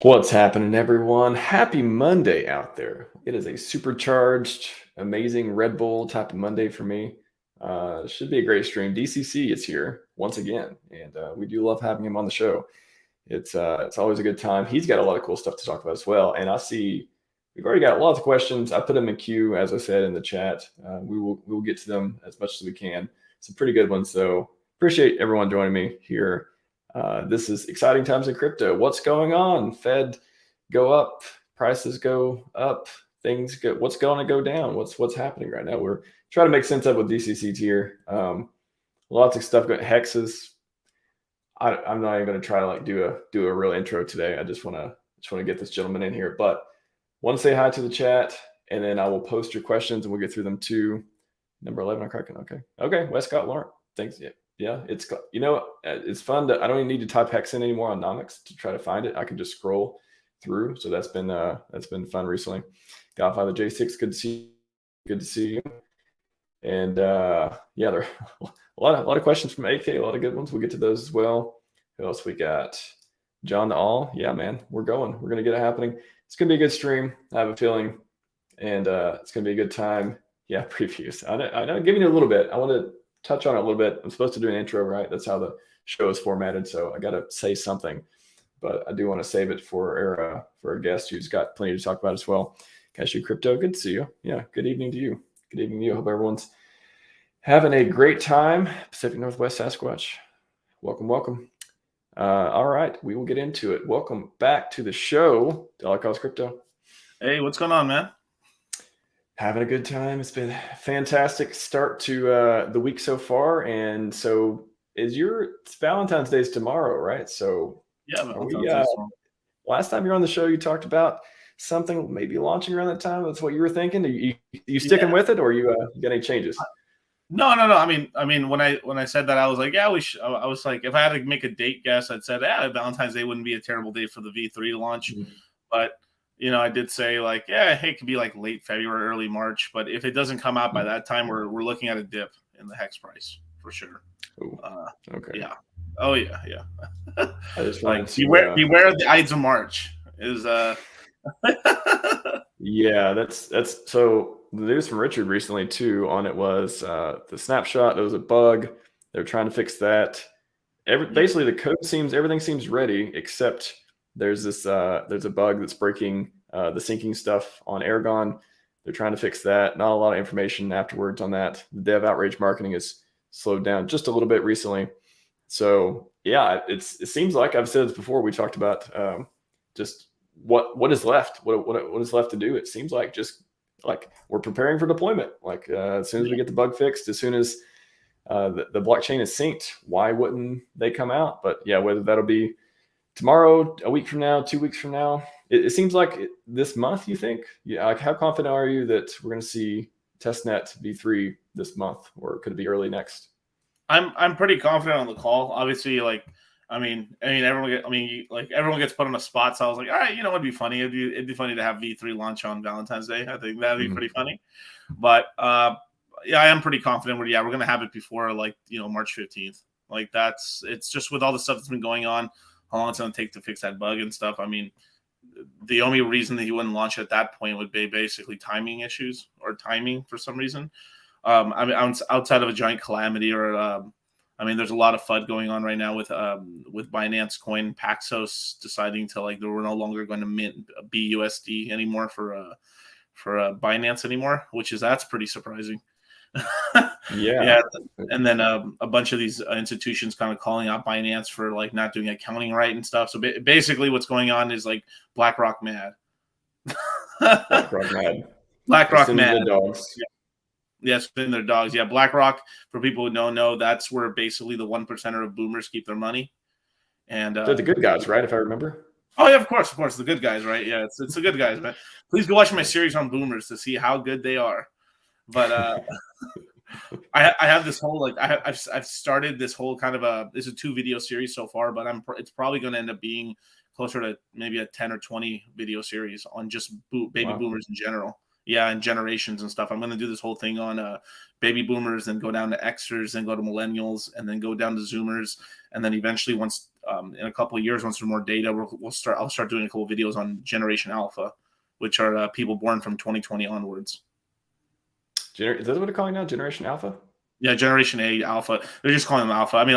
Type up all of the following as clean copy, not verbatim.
What's happening, everyone? Happy Monday out there. It is a supercharged, amazing Red Bull type of Monday for me. Should be a great stream. DCC is here once again, and we do love having him on the show. It's always a good time. He's got a lot of cool stuff to talk about as well. And I see we've already got lots of questions. I put them in queue, as I said in the chat. We will get to them as much as we can. Some pretty good ones, so appreciate everyone joining me here. This is exciting times in crypto. What's going on? Fed go up, prices go up, things go. What's going to go down? What's happening right now? We're trying to make sense of with DCC tier. Lots of stuff going. Hexes. I'm not even going to try to do a real intro today. I just want to get this gentleman in here, but want to say hi to the chat, and then I will post your questions and we'll get through them too. Number 11 on Kraken. Okay. Westcott Lawrence. Thanks. Yeah, it's it's fun to. I don't even need to type hex in anymore on Nomics to try to find it. I can just scroll through. So that's been fun recently. Godfather J6, good to see you. And yeah, there are a lot of questions from AK, a lot of good ones. We'll get to those as well. Who else we got? John the All. Yeah, man, we're gonna get it happening. It's gonna be a good stream. I have a feeling, and it's gonna be a good time. Yeah, previews. I know, giving you a little bit. I want to touch on it a little bit. I'm supposed to do an intro, right? That's how the show is formatted. So I got to say something, but I do want to save it for our guest who's got plenty to talk about as well. Cashew Crypto, good to see you. Yeah, good evening to you. Good evening to you. Hope everyone's having a great time. Pacific Northwest Sasquatch, welcome. All right, we will get into it. Welcome back to the show, Delacost Crypto. Hey, what's going on, man? Having a good time. It's been a fantastic start to the week so far. And so it's Valentine's Day tomorrow, right? So yeah, last time you were on the show, you talked about something maybe launching around that time. That's what you were thinking. Are you sticking with it, or you got any changes? No. I mean, when I said that, I was like, yeah, I was like, if I had to make a date guess, I'd said, Valentine's Day wouldn't be a terrible day for the V3 launch, but I did say like, hey, it could be like late February, early March. But if it doesn't come out by that time, we're looking at a dip in the hex price for sure. Okay. Yeah. Oh yeah. I just like beware the Ides of March is. Yeah, that's so. The news from Richard recently too on it was the snapshot. There was a bug. They're trying to fix that. Basically, the code everything seems ready except. There's a bug that's breaking the syncing stuff on Aragon. They're trying to fix that. Not a lot of information afterwards on that. The dev outrage marketing has slowed down just a little bit recently. So yeah, it seems like I've said this before. We talked about just what is left. What is left to do? It seems like just like we're preparing for deployment. Like as soon as we get the bug fixed, as soon as the blockchain is synced, why wouldn't they come out? But yeah, whether that'll be tomorrow, a week from now, 2 weeks from now, it seems like this month. You think? Yeah. Like, how confident are you that we're going to see testnet V3 this month, or could it be early next? I'm pretty confident on the call. Obviously, like everyone gets put on a spot. So I was like, all right, it'd be funny. It'd be funny to have V3 launch on Valentine's Day. I think that'd be pretty funny. But yeah, I am pretty confident. We're going to have it before March 15th. Like it's just with all the stuff that's been going on. How long it's going to take to fix that bug and stuff. I mean, the only reason that he wouldn't launch at that point would be basically timing issues or timing for some reason. I mean, outside of a giant calamity or, there's a lot of FUD going on right now with Binance Coin, Paxos deciding to we're no longer going to mint BUSD anymore for Binance anymore, that's pretty surprising. Yeah. And then a bunch of these institutions kind of calling out Binance for not doing accounting right and stuff. So basically what's going on is BlackRock mad. BlackRock mad. Dogs. Yeah, spin their dogs. Yeah, BlackRock, for people who don't know, that's where basically the 1%er of boomers keep their money. And they're the good guys, right? If I remember. Oh yeah, of course, the good guys, right? Yeah, it's the good guys, man. Please go watch my series on boomers to see how good they are. But I have this whole I've started this whole kind of this is a 2 video series so far, but it's probably going to end up being closer to maybe a 10 or 20 video series on just baby boomers in general. Yeah, and generations and stuff. I'm going to do this whole thing on baby boomers, then go down to Xers, then go to millennials, and then go down to Zoomers, and then eventually once in a couple of years, once there's more data, I'll start doing a couple of videos on Generation Alpha, which are people born from 2020 onwards. Is that what they're calling now? Generation Alpha? Yeah, Generation A Alpha. They're just calling them Alpha. I mean,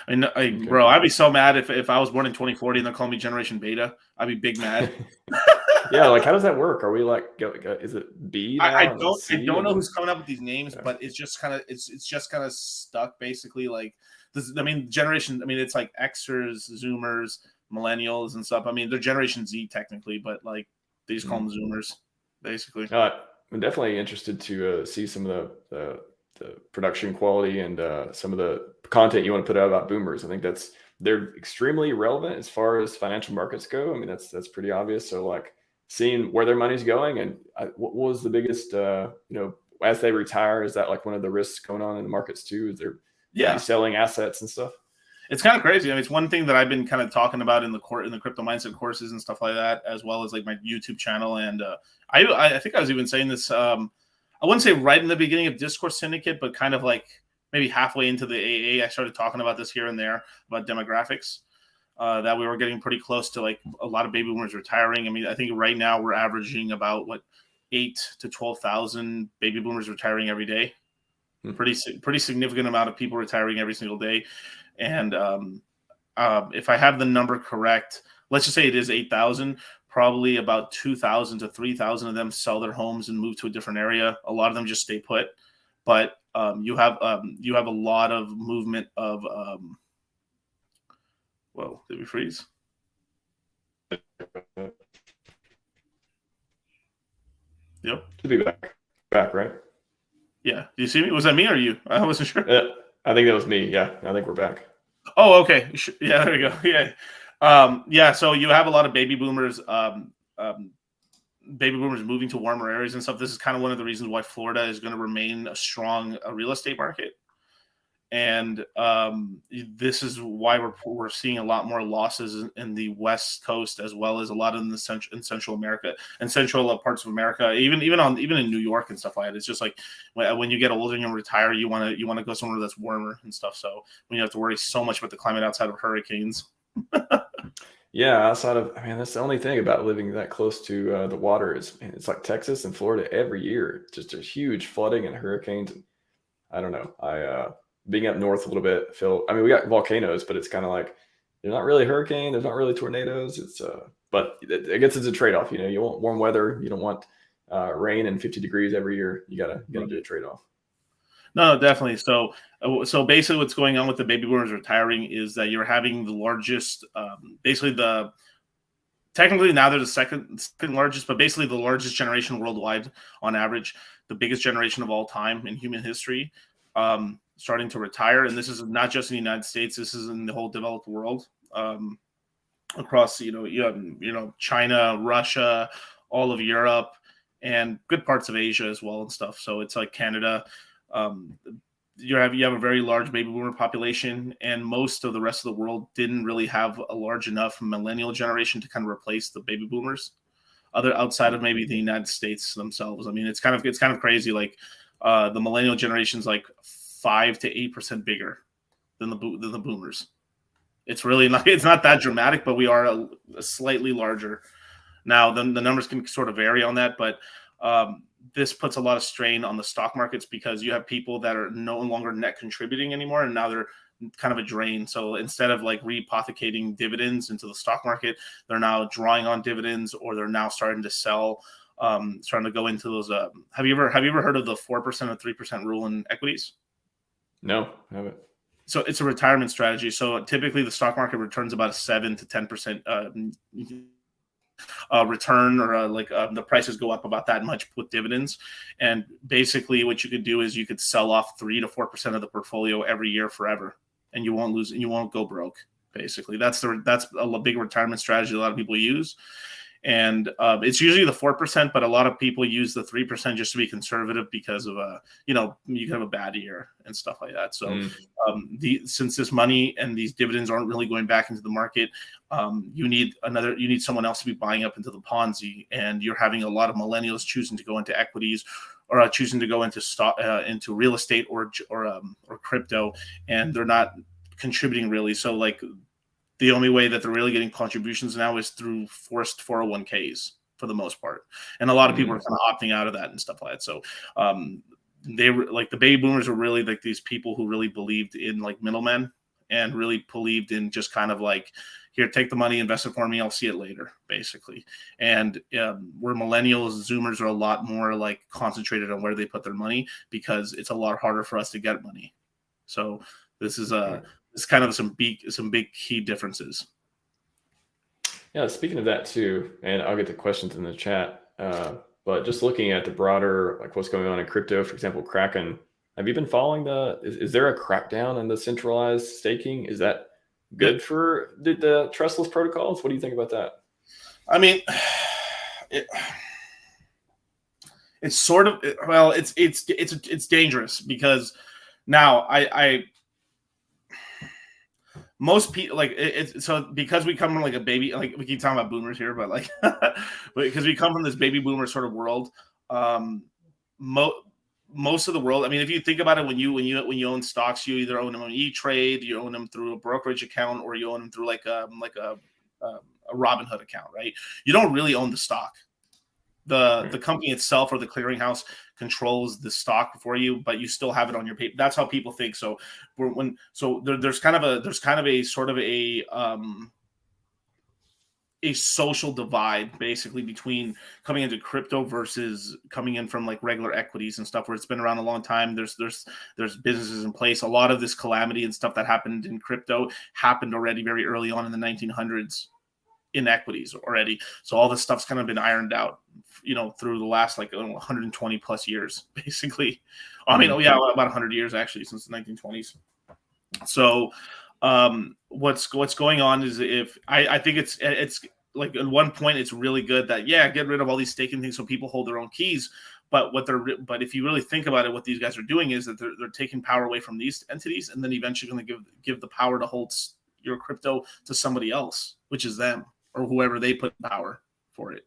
Okay. bro, I'd be so mad if I was born in 2040 and they're calling me Generation Beta. I'd be big mad. Yeah, like how does that work? Are we like, is it B now? I and then don't C know and then- who's coming up with these names, but it's just kind of stuck basically. Like this, I mean, generation. I mean, it's like Xers, Zoomers, Millennials, and stuff. I mean, they're Generation Z technically, but like they just call them Zoomers, basically. I'm definitely interested to see some of the production quality and some of the content you want to put out about boomers. I think they're extremely relevant as far as financial markets go. I mean, that's pretty obvious. So like seeing where their money's going and what was the biggest, as they retire, is that like one of the risks going on in the markets too? Is they're selling assets and stuff? It's kind of crazy. I mean, it's one thing that I've been kind of talking about in the crypto mindset courses and stuff like that, as well as like my YouTube channel. And I think I was even saying this. I wouldn't say right in the beginning of Discourse Syndicate, but kind of like maybe halfway into the AA, I started talking about this here and there about demographics. That we were getting pretty close to like a lot of baby boomers retiring. I mean, I think right now we're averaging about 8 to 12,000 baby boomers retiring every day. Pretty significant amount of people retiring every single day. And if I have the number correct, let's just say it is 8,000. Probably about 2,000 to 3,000 of them sell their homes and move to a different area. A lot of them just stay put. But you have a lot of movement of. Whoa! Did we freeze? Yep. To be back, right? Yeah. Do you see me? Was that me or you? I wasn't sure. I think that was me. Yeah, I think we're back. Oh, okay. Yeah, there we go. Yeah. So you have a lot of baby boomers moving to warmer areas and stuff. This is kind of one of the reasons why Florida is going to remain a strong real estate market. And this is why we're seeing a lot more losses in the West Coast, as well as a lot in Central America and central parts of America, even in New York and stuff like that. It's just like when you get older and you retire, you want to go somewhere that's warmer and stuff. So when you have to worry so much about the climate outside of hurricanes. Yeah, that's the only thing about living that close to the water is, man, it's like Texas and Florida every year. Just a huge flooding and hurricanes. And I don't know. Being up north a little bit, we got volcanoes, but it's kind of like they're not really hurricane. There's not really tornadoes. But I guess it's a trade-off. You want warm weather. You don't want rain and 50 degrees every year. You gotta do a trade-off. No, definitely. So basically what's going on with the baby boomers retiring is that you're having the largest, technically now they're the second largest, but basically the largest generation worldwide on average, the biggest generation of all time in human history, starting to retire. And this is not just in the United States. This is in the whole developed world, across, China, Russia, all of Europe, and good parts of Asia as well and stuff. So it's like Canada. You have a very large baby boomer population, and most of the rest of the world didn't really have a large enough millennial generation to kind of replace the baby boomers, outside of maybe the United States themselves. I mean, it's kind of crazy. Like the millennial generation's like 5 to 8% bigger than the boomers. It's really not. It's not that dramatic, but we are a slightly larger. Now, the numbers can sort of vary on that, but this puts a lot of strain on the stock markets because you have people that are no longer net contributing anymore, and now they're kind of a drain. So instead of like rehypothecating dividends into the stock market, they're now drawing on dividends, or they're now starting to sell, starting to go into those. Have you ever heard of the 4% or 3% rule in equities? No, I haven't. So it's a retirement strategy. So typically the stock market returns about a 7 to 10% return, or the prices go up about that much with dividends. And basically what you could do is you could sell off 3 to 4% of the portfolio every year forever, and you won't lose, and you won't go broke. Basically, that's a big retirement strategy a lot of people use. And it's usually the 4%, but a lot of people use the 3% just to be conservative because of you can have a bad year and stuff like that. So since this money and these dividends aren't really going back into the market, you need someone else to be buying up into the Ponzi, and you're having a lot of millennials choosing to go into equities, or choosing to go into stock, into real estate or crypto, and they're not contributing really. So like The only way that they're really getting contributions now is through forced 401ks for the most part, and a lot of people are kind of opting out of that and stuff like that. So they were like the baby boomers were really like these people who really believed in like middlemen and really believed in just kind of like, here, take the money, invest it for me, I'll see it later, basically. And where millennials, Zoomers are a lot more like concentrated on where they put their money, because it's a lot harder for us to get money. So this is it's kind of some big key differences. Yeah, speaking of that too, and I'll get to questions in the chat, but just looking at the broader, like what's going on in crypto, for example, Kraken, have you been following is there a crackdown on the centralized staking? Is that good for the trustless protocols? What do you think about that? I mean, it's sort of, well, it's dangerous, because now most people like it's so, because we come from like a baby, like we keep talking about boomers here, but like because we come from this baby boomer sort of world. Most of the world, I mean, if you think about it, when you own stocks, you either own them on E-Trade, you own them through a brokerage account, or you own them through like a Robinhood account, right? You don't really own the stock. The company itself or the clearinghouse controls the stock for you, but you still have it on your paper. That's how people think. So there's kind of a sort of a social divide, basically, between coming into crypto versus coming in from like regular equities and stuff, where it's been around a long time. There's businesses in place. A lot of this calamity and stuff that happened in crypto happened already very early on in the 1900s in equities already. So all this stuff's kind of been ironed out, through the last like 120 plus years, basically. I mean, about 100 years actually, since the 1920s. So what's going on is, if I think it's like, at one point it's really good that, get rid of all these staking things so people hold their own keys. But but if you really think about it, what these guys are doing is that they're taking power away from these entities, and then eventually going to give the power to hold your crypto to somebody else, which is them, or whoever they put power for it.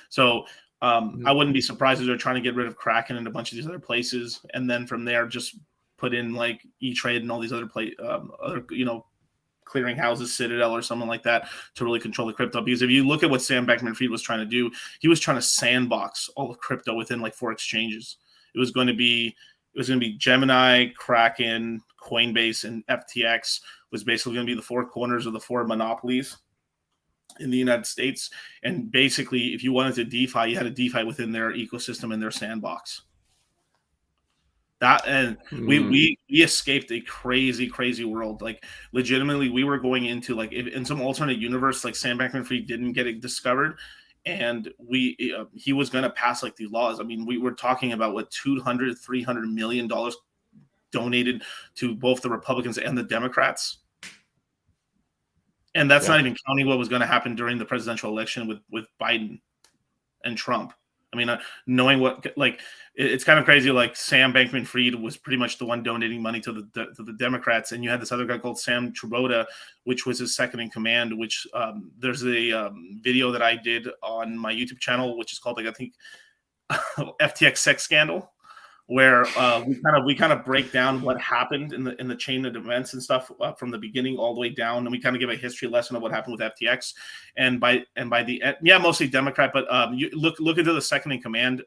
So I wouldn't be surprised if they're trying to get rid of Kraken and a bunch of these other places, and then from there just put in like E-Trade and all these other clearing houses, Citadel or something like that, to really control the crypto. Because if you look at what Sam Bankman-Fried was trying to do, he was trying to sandbox all of crypto within like 4 exchanges. It was going to be Gemini, Kraken, Coinbase, and FTX was basically going to be the 4 corners of the 4 monopolies in the United States. And basically, if you wanted to DeFi, you had a DeFi within their ecosystem and their sandbox. That, and we escaped a crazy world. Like, legitimately, we were going into like, in some alternate universe, like Sam Bankman-Fried didn't get it discovered, and he was going to pass like these laws. I mean, we were talking about what, $200-300 million donated to both the Republicans and the Democrats. And that's not even counting what was going to happen during the presidential election with Biden and Trump. I mean, knowing what, like, it's kind of crazy. Like, Sam Bankman-Fried was pretty much the one donating money to the Democrats, and you had this other guy called Sam Troboda, which was his second in command. Which there's a video that I did on my YouTube channel, which is called, like, I think FTX sex scandal, where we kind of break down what happened in the chain of events and stuff from the beginning all the way down, and we kind of give a history lesson of what happened with FTX, and by the end, mostly Democrat, but you look into the second in command,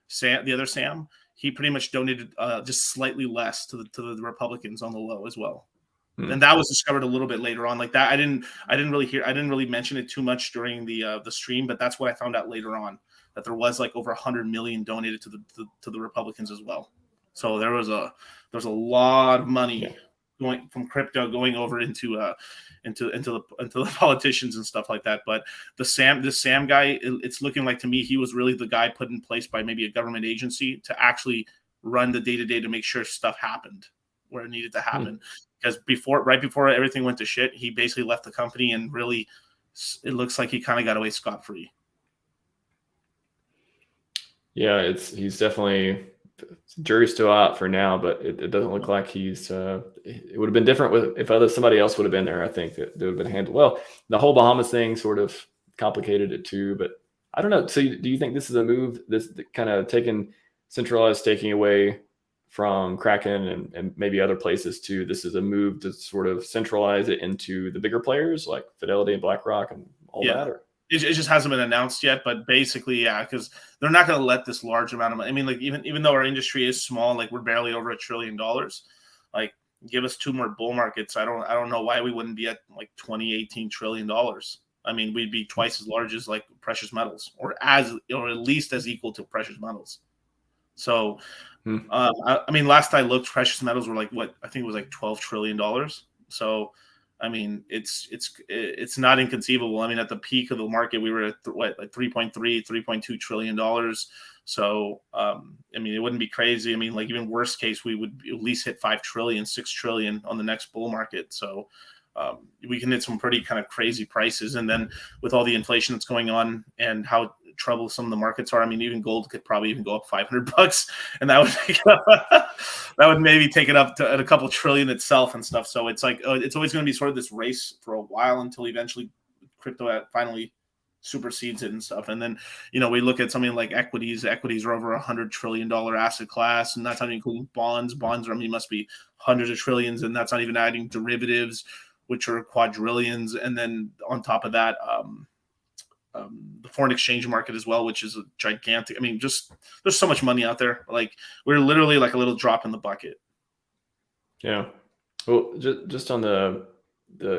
Sam, the other Sam, he pretty much donated just slightly less to the Republicans on the low as well. And that was discovered a little bit later on. Like that, I didn't really mention it too much during the stream, but that's what I found out later on, that there was like over 100 million donated to the Republicans as well. So there was a lot of money going from crypto going over into the politicians and stuff like that. But this Sam guy, it's looking like to me he was really the guy put in place by maybe a government agency to actually run the day-to-day to make sure stuff happened where it needed to happen. Because right before everything went to shit, he basically left the company, and really it looks like he kind of got away scot-free. Yeah, he's definitely, jury's still out for now, but it doesn't look like he's. It would have been different if somebody else would have been there. I think that would have been handled well. The whole Bahamas thing sort of complicated it too, but I don't know. So do you think this is a move, this kind of taking centralized staking away from Kraken and maybe other places too. This is a move to sort of centralize it into the bigger players like Fidelity and BlackRock and all that. Or it just hasn't been announced yet, but basically, yeah, because they're not going to let this large amount of money. I mean, like even though our industry is small, like we're barely over $1 trillion. Like, give us 2 more bull markets. I don't know why we wouldn't be at like 18 trillion dollars. I mean, we'd be twice as large as like precious metals, or at least as equal to precious metals. So, I mean, last I looked, precious metals were like what I think it was like $12 trillion. So, I mean, it's not inconceivable. I mean, at the peak of the market, we were at like 3.2 trillion dollars. So, I mean, it wouldn't be crazy. I mean, like even worst case, we would at least hit 5 trillion, 6 trillion on the next bull market. So, we can hit some pretty kind of crazy prices. And then with all the inflation that's going on and how troublesome the markets are, I mean, even gold could probably even go up $500, and that would maybe take it up to a couple trillion itself and stuff. So it's like it's always going to be sort of this race for a while until eventually crypto finally supersedes it and stuff. And then, we look at something like equities. Equities are over $100 trillion asset class, and that's not including bonds. Bonds, I mean, must be hundreds of trillions, and that's not even adding derivatives, which are quadrillions. And then on top of that, the foreign exchange market as well, which is a gigantic. I mean, just there's so much money out there. Like we're literally like a little drop in the bucket. Yeah. Well, just on the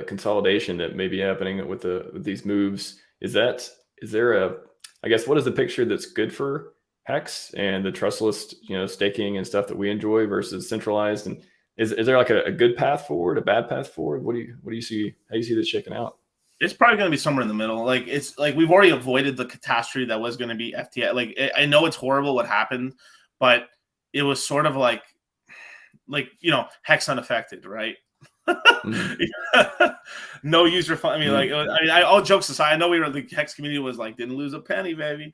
consolidation that may be happening with these moves, is there I guess, what is the picture that's good for HEX and the trustless, staking and stuff that we enjoy versus centralized? And is there like a good path forward, a bad path forward? What do you see? How do you see this shaking out? It's probably going to be somewhere in the middle. Like it's like we've already avoided the catastrophe that was going to be FTX. Like I know it's horrible what happened, but it was sort of like HEX unaffected, right? No user fund. I mean, all jokes aside, I know the HEX community was like, didn't lose a penny, baby.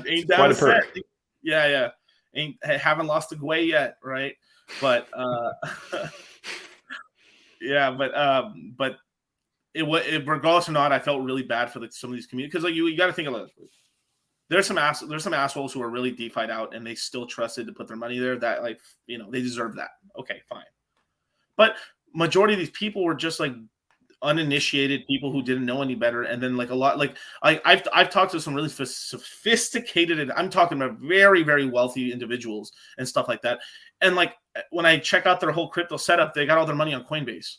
Ain't down quite a perk. Yeah. Haven't lost a gway yet, right? But yeah, but it regardless or not, I felt really bad for some of these communities, because like you got to think of it. There's some assholes who are really DeFi'd out and they still trusted to put their money there. That they deserve that. Okay, fine. But majority of these people were just like uninitiated people who didn't know any better. And then like a lot, like I've talked to some really sophisticated, and I'm talking about very, very wealthy individuals and stuff like that. And like when I check out their whole crypto setup, they got all their money on Coinbase.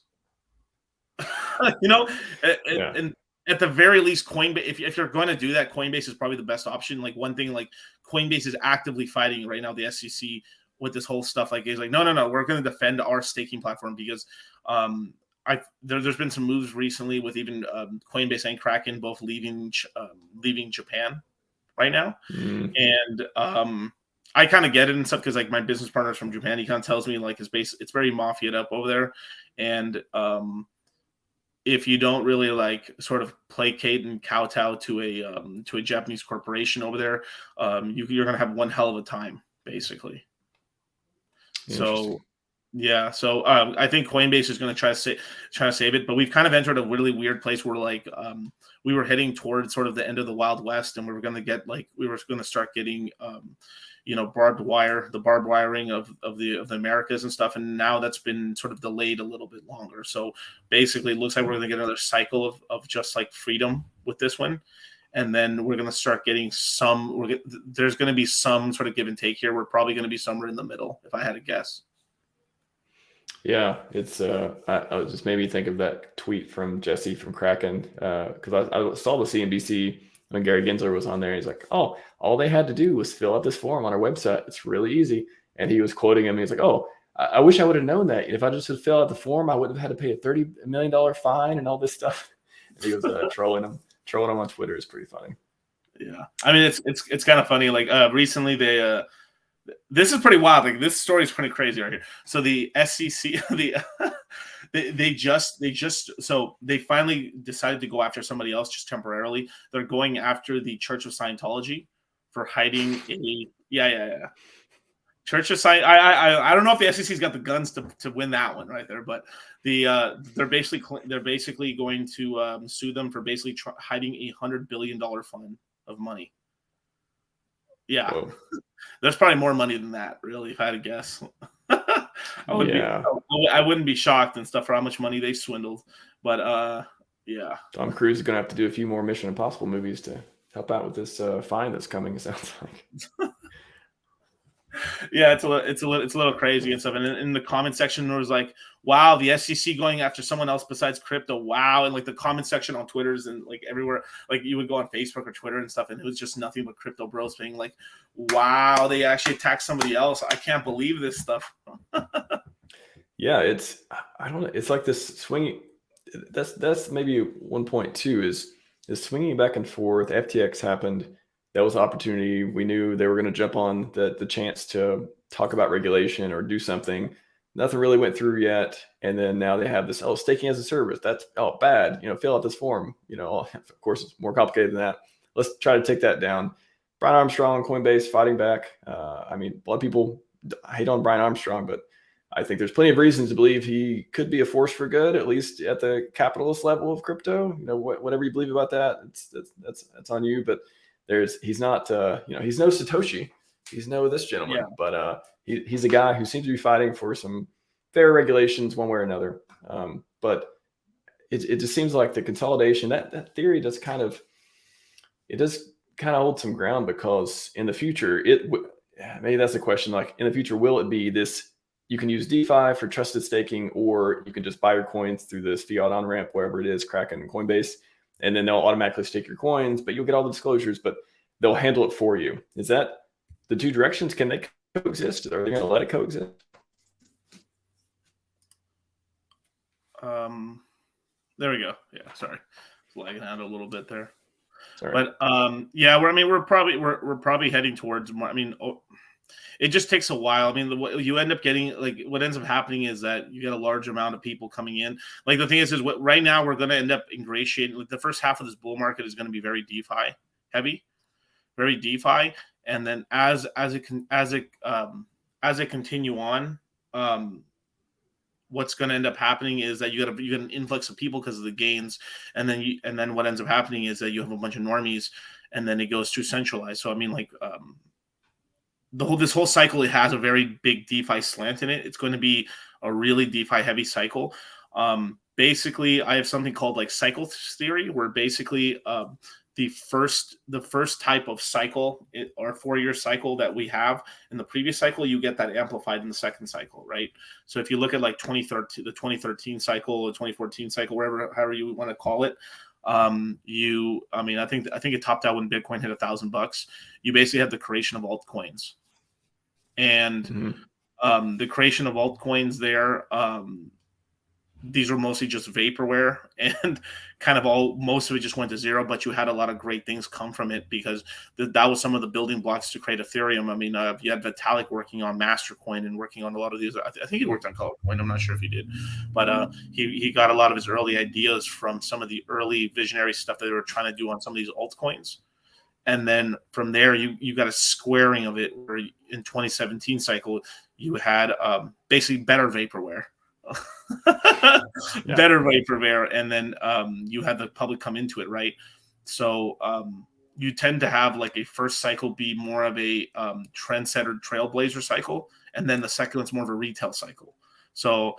And at the very least, Coinbase, if you're going to do that, Coinbase is probably the best option. Like one thing, like Coinbase is actively fighting right now, the SEC, with this whole stuff. Like, he's like, no, we're going to defend our staking platform, because there's been some moves recently with even Coinbase and Kraken both leaving Japan right now. And I kind of get it and stuff, because like my business partner's from Japan. He kind of tells me like it's very mafia'd up over there. And if you don't really like sort of placate and kowtow to a Japanese corporation over there, you're going to have one hell of a time, basically. So yeah, so I think Coinbase is going to try to save it, but we've kind of entered a really weird place where like we were heading towards sort of the end of the Wild West, and we were going to start getting barbed wiring of the Americas and stuff, and now that's been sort of delayed a little bit longer. So basically, it looks like we're going to get another cycle of just like freedom with this one, and then we're going to start getting there's going to be some sort of give and take here. We're probably going to be somewhere in the middle, if I had to guess. Yeah, it's I just made me think of that tweet from Jesse from Kraken, because I saw the CNBC when Gary Gensler was on there. He's like, oh, all they had to do was fill out this form on our website. It's really easy. And he was quoting him. He's like, oh, I wish I would have known that. If I just had filled out the form, I wouldn't have had to pay a $30 million fine and all this stuff. And he was trolling him on Twitter. Is pretty funny. Yeah, I mean, it's kind of funny. Like recently they this is pretty wild. Like this story is pretty crazy right here. So the SEC, they finally decided to go after somebody else just temporarily. They're going after the Church of Scientology for hiding Church of Science. I don't know if the SEC's got the guns to win that one right there, but they're basically going to sue them for basically hiding $100 billion fund of money. Yeah. There's probably more money than that, really, if I had to guess. I wouldn't be shocked and stuff for how much money they swindled. But yeah. Tom Cruise is gonna have to do a few more Mission Impossible movies to help out with this fine that's coming. It sounds like. Yeah, it's a little crazy and stuff. And in the comment section, there was like, "Wow, the SEC going after someone else besides crypto." Wow, and like the comment section on Twitter's and like everywhere, like you would go on Facebook or Twitter and stuff, and it was just nothing but crypto bros being like, "Wow, they actually attacked somebody else. I can't believe this stuff." Yeah, I don't know. It's like this swinging. That's maybe one point too is swinging back and forth. FTX happened. That was an opportunity. We knew they were going to jump on the chance to talk about regulation or do something. Nothing really went through yet. And then now they have this, staking as a service. That's bad. Fill out this form. Of course, it's more complicated than that. Let's try to take that down. Brian Armstrong, Coinbase fighting back. I mean, a lot of people hate on Brian Armstrong, but I think there's plenty of reasons to believe he could be a force for good, at least at the capitalist level of crypto. Whatever you believe about that, that's on you. But he's not, he's no Satoshi. He's no this gentleman. Yeah. But he's a guy who seems to be fighting for some fair regulations one way or another. But it just seems like the consolidation, that theory does kind of hold some ground, because in the future, maybe that's the question. Like in the future, will it be this? You can use DeFi for trusted staking, or you can just buy your coins through this fiat on-ramp, wherever it is, Kraken and Coinbase, and then they'll automatically stake your coins, but you'll get all the disclosures, but they'll handle it for you. Is that the two directions? Can they coexist? Are they going to let it coexist? There we go. Yeah, sorry. It's lagging out a little bit there. Sorry. But yeah, we're probably heading towards more. I mean, it just takes a while. I mean, you end up getting, like, what ends up happening is that you get a large amount of people coming in. Like, the thing is right now we're going to end up ingratiating. Like, the first half of this bull market is going to be very DeFi heavy, very DeFi, and then as it continue on, what's going to end up happening is that you get an influx of people because of the gains, and then what ends up happening is that you have a bunch of normies, and then it goes too centralized. So I mean, like, this whole cycle, it has a very big DeFi slant in it. It's going to be a really DeFi heavy cycle. Basically, I have something called like cycle theory, where basically the first type of cycle or 4-year cycle that we have in the previous cycle, you get that amplified in the second cycle, right? So if you look at like the 2013 cycle, the 2014 cycle, however you want to call it, I think it topped out when Bitcoin hit $1,000. You basically have the creation of altcoins, and the creation of altcoins there. These were mostly just vaporware, and most of it just went to zero, but you had a lot of great things come from it, because that was some of the building blocks to create Ethereum. I mean, you had Vitalik working on Mastercoin and working on a lot of these. I think he worked on Colorcoin. I'm not sure if he did, but he got a lot of his early ideas from some of the early visionary stuff that they were trying to do on some of these altcoins. And then from there, you got a squaring of it, where in 2017 cycle, you had basically better vaporware. Better vaporware, and then you had the public come into it, right? So you tend to have like a first cycle be more of a trendsetter trailblazer cycle, and then the second one's more of a retail cycle. So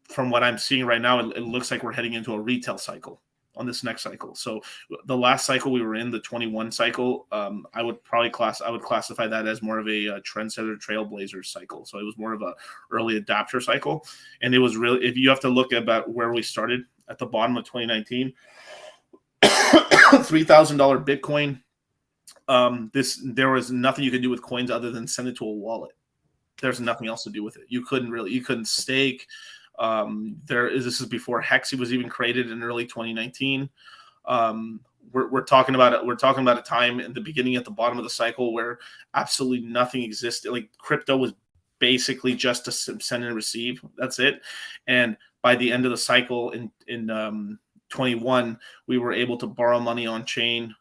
from what I'm seeing right now, it looks like we're heading into a retail cycle on this next cycle. So the last cycle we were in, the 21 cycle, I would classify that as more of a trendsetter trailblazer cycle. So it was more of a early adapter cycle. And it was really, if you have to look about where we started at the bottom of 2019, $3,000 Bitcoin. There was nothing you could do with coins other than send it to a wallet. There's nothing else to do with it. You couldn't stake. This is before Hexi was even created in early 2019. We're talking about a time in the beginning, at the bottom of the cycle, where absolutely nothing existed. Like, crypto was basically just to send and receive. That's it. And by the end of the cycle in 21, we were able to borrow money on chain,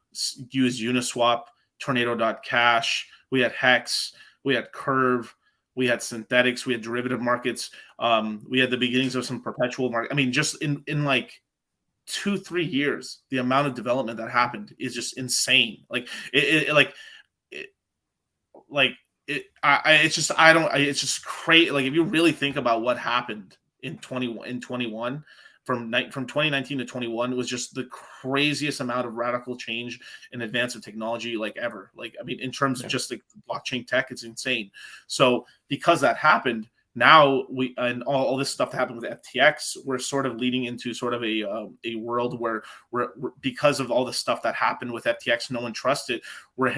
use Uniswap, Tornado.cash. We had HEX, we had Curve, we had synthetics, we had derivative markets. We had the beginnings of some perpetual market. I mean, just in like 2-3 years, the amount of development that happened is just insane. Like it's just I don't. It's just crazy. Like if you really think about what happened in 21 from 2019 to 21 was just the craziest amount of radical change and advance of technology like ever. Like I mean, in terms of just like blockchain tech, it's insane. So because that happened, now we and all this stuff that happened with FTX, we're sort of leading into sort of a world where we're because of all the stuff that happened with FTX, no one trusted. We're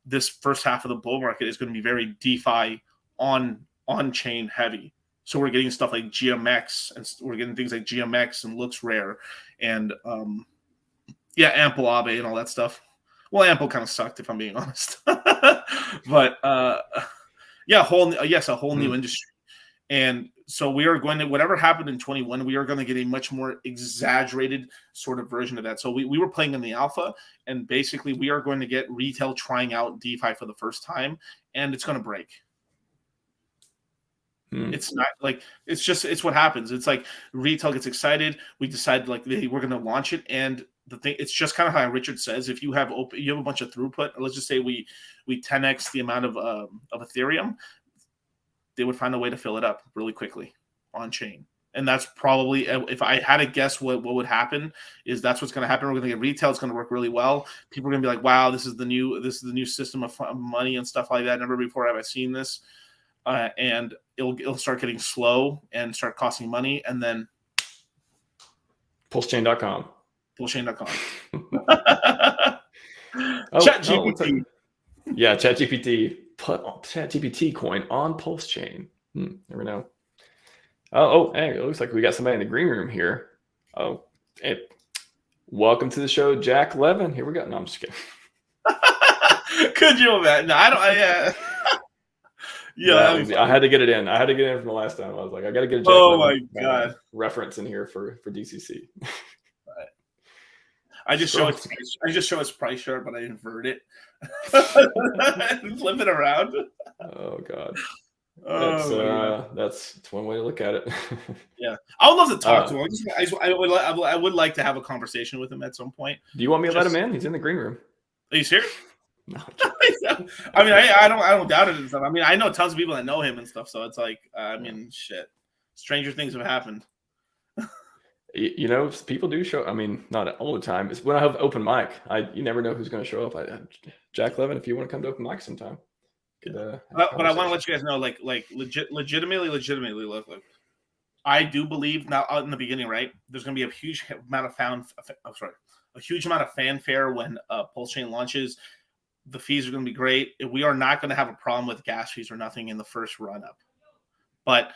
this first half of the bull market is going to be very DeFi on chain heavy. So we're getting stuff like GMX, and we're getting things like GMX and Looks Rare, and Ample Aave and all that stuff. Well, Ample kind of sucked if I'm being honest, but a whole new industry. And so we are going to, whatever happened in 21, we are going to get a much more exaggerated sort of version of that. So we were playing in the alpha, and basically we are going to get retail trying out DeFi for the first time, and it's going to break. It's not like it's what happens. It's like retail gets excited. We decide like we're going to launch it, and the thing, it's just kind of how Richard says, if you have a bunch of throughput, let's just say we 10x the amount of Ethereum, they would find a way to fill it up really quickly on chain. And that's probably, if I had to guess what would happen, is that's what's going to happen. We're going to get retail. It's going to work really well. People are going to be like, wow, this is the new system of money and stuff like that. Never before have I seen this. And it'll start getting slow and start costing money. And then PulseChain.com. ChatGPT. Yeah, ChatGPT. Put ChatGPT coin on PulseChain. Never know. Hey, it looks like we got somebody in the green room here. Oh, hey, welcome to the show, Jack Levin. Here we go. No, I'm just kidding. Could you imagine? No, I don't. I had to get it in. I had to get it in from the last time. I was like, I got to get a Jack Levin, God, reference in here for DCC. I just show its price chart, but I invert it, flip it around. Oh God. That's one way to look at it. Yeah, I would love to talk to him. I would like to have a conversation with him at some point. Do you want me to let him in? He's in the green room. Are you serious? No. I mean, I don't doubt it and stuff. I mean, I know tons of people that know him and stuff. So it's like, I mean, shit. Stranger things have happened. You know, people do show. I mean, not all the time. It's when I have open mic. You never know who's going to show up. Jack Levin, if you want to come to open mic sometime. But I want to let you guys know, legitimately, look. I do believe now in the beginning, right? There's going to be a huge amount of fanfare when PulseChain launches. The fees are going to be great. We are not going to have a problem with gas fees or nothing in the first run up, but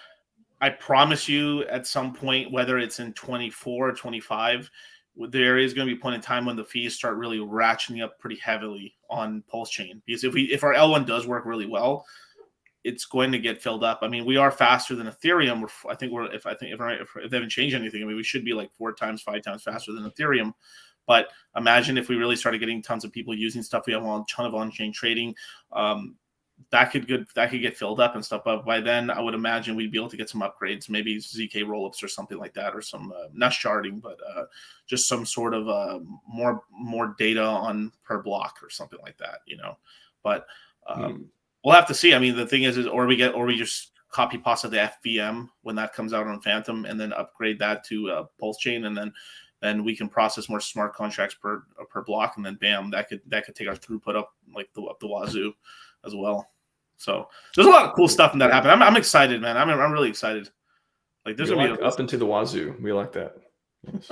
I promise you at some point, whether it's in 24 or 25, there is going to be a point in time when the fees start really ratcheting up pretty heavily on PulseChain. Because if our L1 does work really well, it's going to get filled up. I mean, we are faster than Ethereum. If they haven't changed anything, I mean, we should be like 4 times, 5 times faster than Ethereum. But imagine if we really started getting tons of people using stuff. We have a ton of on-chain trading. That could get filled up and stuff. But by then, I would imagine we'd be able to get some upgrades, maybe ZK rollups or something like that, or some not sharding, but just some sort of more data on per block or something like that, you know. But we'll have to see. I mean, the thing is or we just copy pasta the FVM when that comes out on Phantom, and then upgrade that to PulseChain, and then we can process more smart contracts per block, and then bam, that could take our throughput up like up the wazoo as well. So there's a lot of cool stuff in that happened. I'm excited, man. I'm really excited. Like there's gonna be up into the wazoo. We like that. Yes.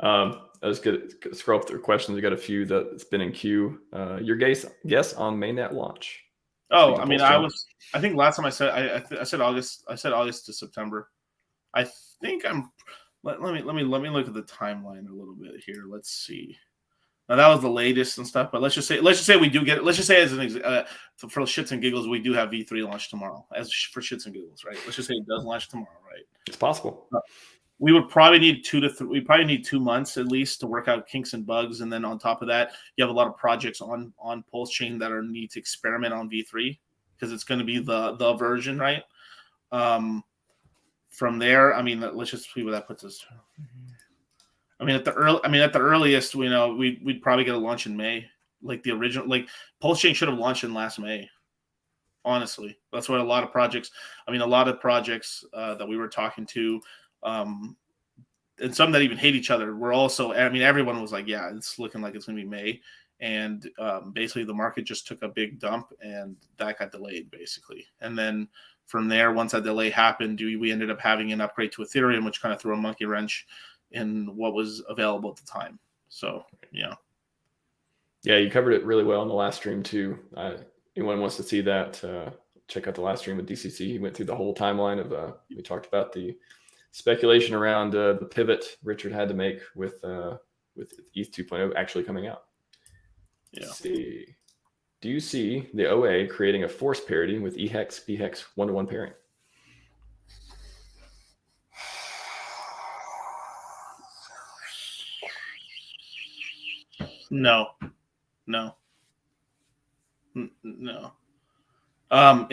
I was good. Scroll through questions. We got a few that's been in queue. Your guess on mainnet launch? Oh, I mean, I think last time I said August. I said August to September. I think I'm. Let me look at the timeline a little bit here. Let's see. Now that was the latest and stuff, but let's just say we do get it. Let's just say as for shits and giggles, we do have V3 launch tomorrow. As for shits and giggles, right? Let's just say it does launch tomorrow, right? It's possible. We would probably need 2 months at least to work out kinks and bugs, and then on top of that, you have a lot of projects on PulseChain that need to experiment on V3 because it's going to be the version, right? From there, I mean, let's just see where that puts us. I mean, at the earliest, we'd probably get a launch in May. like the original, like PulseChain should have launched in last May. Honestly, that's what a lot of projects that we were talking to, and some that even hate each other were also, I mean, everyone was like, yeah, it's looking like it's going to be May. And basically the market just took a big dump and that got delayed basically. And then from there, once that delay happened, we ended up having an upgrade to Ethereum, which kind of threw a monkey wrench in what was available at the time. So, yeah. Yeah, you covered it really well in the last stream too. Anyone wants to see that, check out the last stream with DCC. He went through the whole timeline of, we talked about the speculation around the pivot Richard had to make with ETH 2.0 actually coming out. Yeah. Let's see. Do you see the OA creating a force parity with HEX, BHEX 1-to-1 pairing? No. In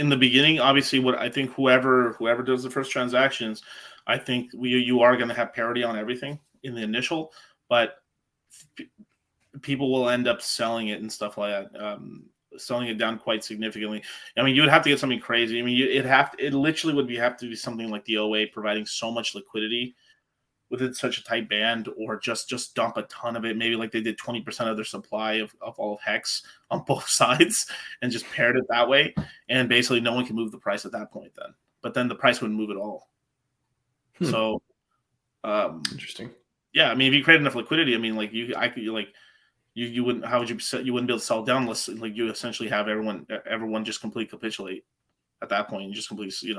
the beginning, obviously, what I think whoever does the first transactions, I think you are going to have parity on everything in the initial, but people will end up selling it and stuff like that, selling it down quite significantly. I mean, you would have to get something crazy. I mean, it literally would have to be something like the OA providing so much liquidity within such a tight band, or just dump a ton of it, maybe like they did 20% of their supply of all of HEX on both sides and just paired it that way. And basically no one can move the price at that point then. But then the price wouldn't move at all. So interesting. Yeah, I mean, if you create enough liquidity, I mean, like you wouldn't, you wouldn't be able to sell down unless like you essentially have everyone just completely capitulate at that point and just completely,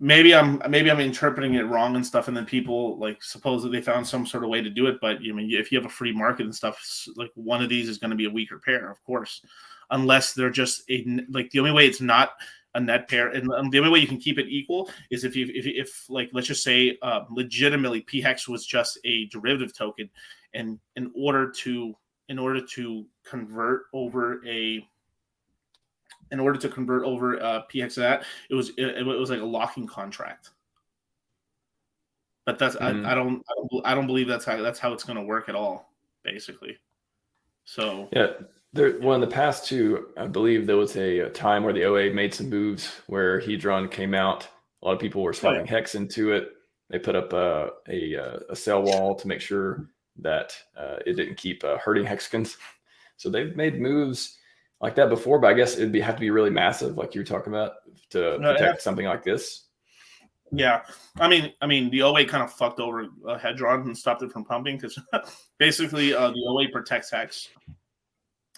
maybe I'm interpreting it wrong and stuff, and then people like supposedly they found some sort of way to do it. But I mean, if you have a free market and stuff, like one of these is going to be a weaker pair, of course, unless they're just the only way it's not a net pair, and the only way you can keep it equal is if like let's just say legitimately PHEX was just a derivative token, and in order to convert over PX that it was like a locking contract. But that's I don't believe that's how it's going to work at all, basically. So yeah, in the past too, I believe there was a time where the OA made some moves where Hedron came out. A lot of people were swapping HEX into it. They put up a sell wall to make sure that it didn't keep hurting hexagons. So they've made moves like that before, but I guess it'd have to be really massive, like you were talking about, to protect something like this. Yeah, I mean, the OA kind of fucked over Hedron and stopped it from pumping because basically the OA protects HEX.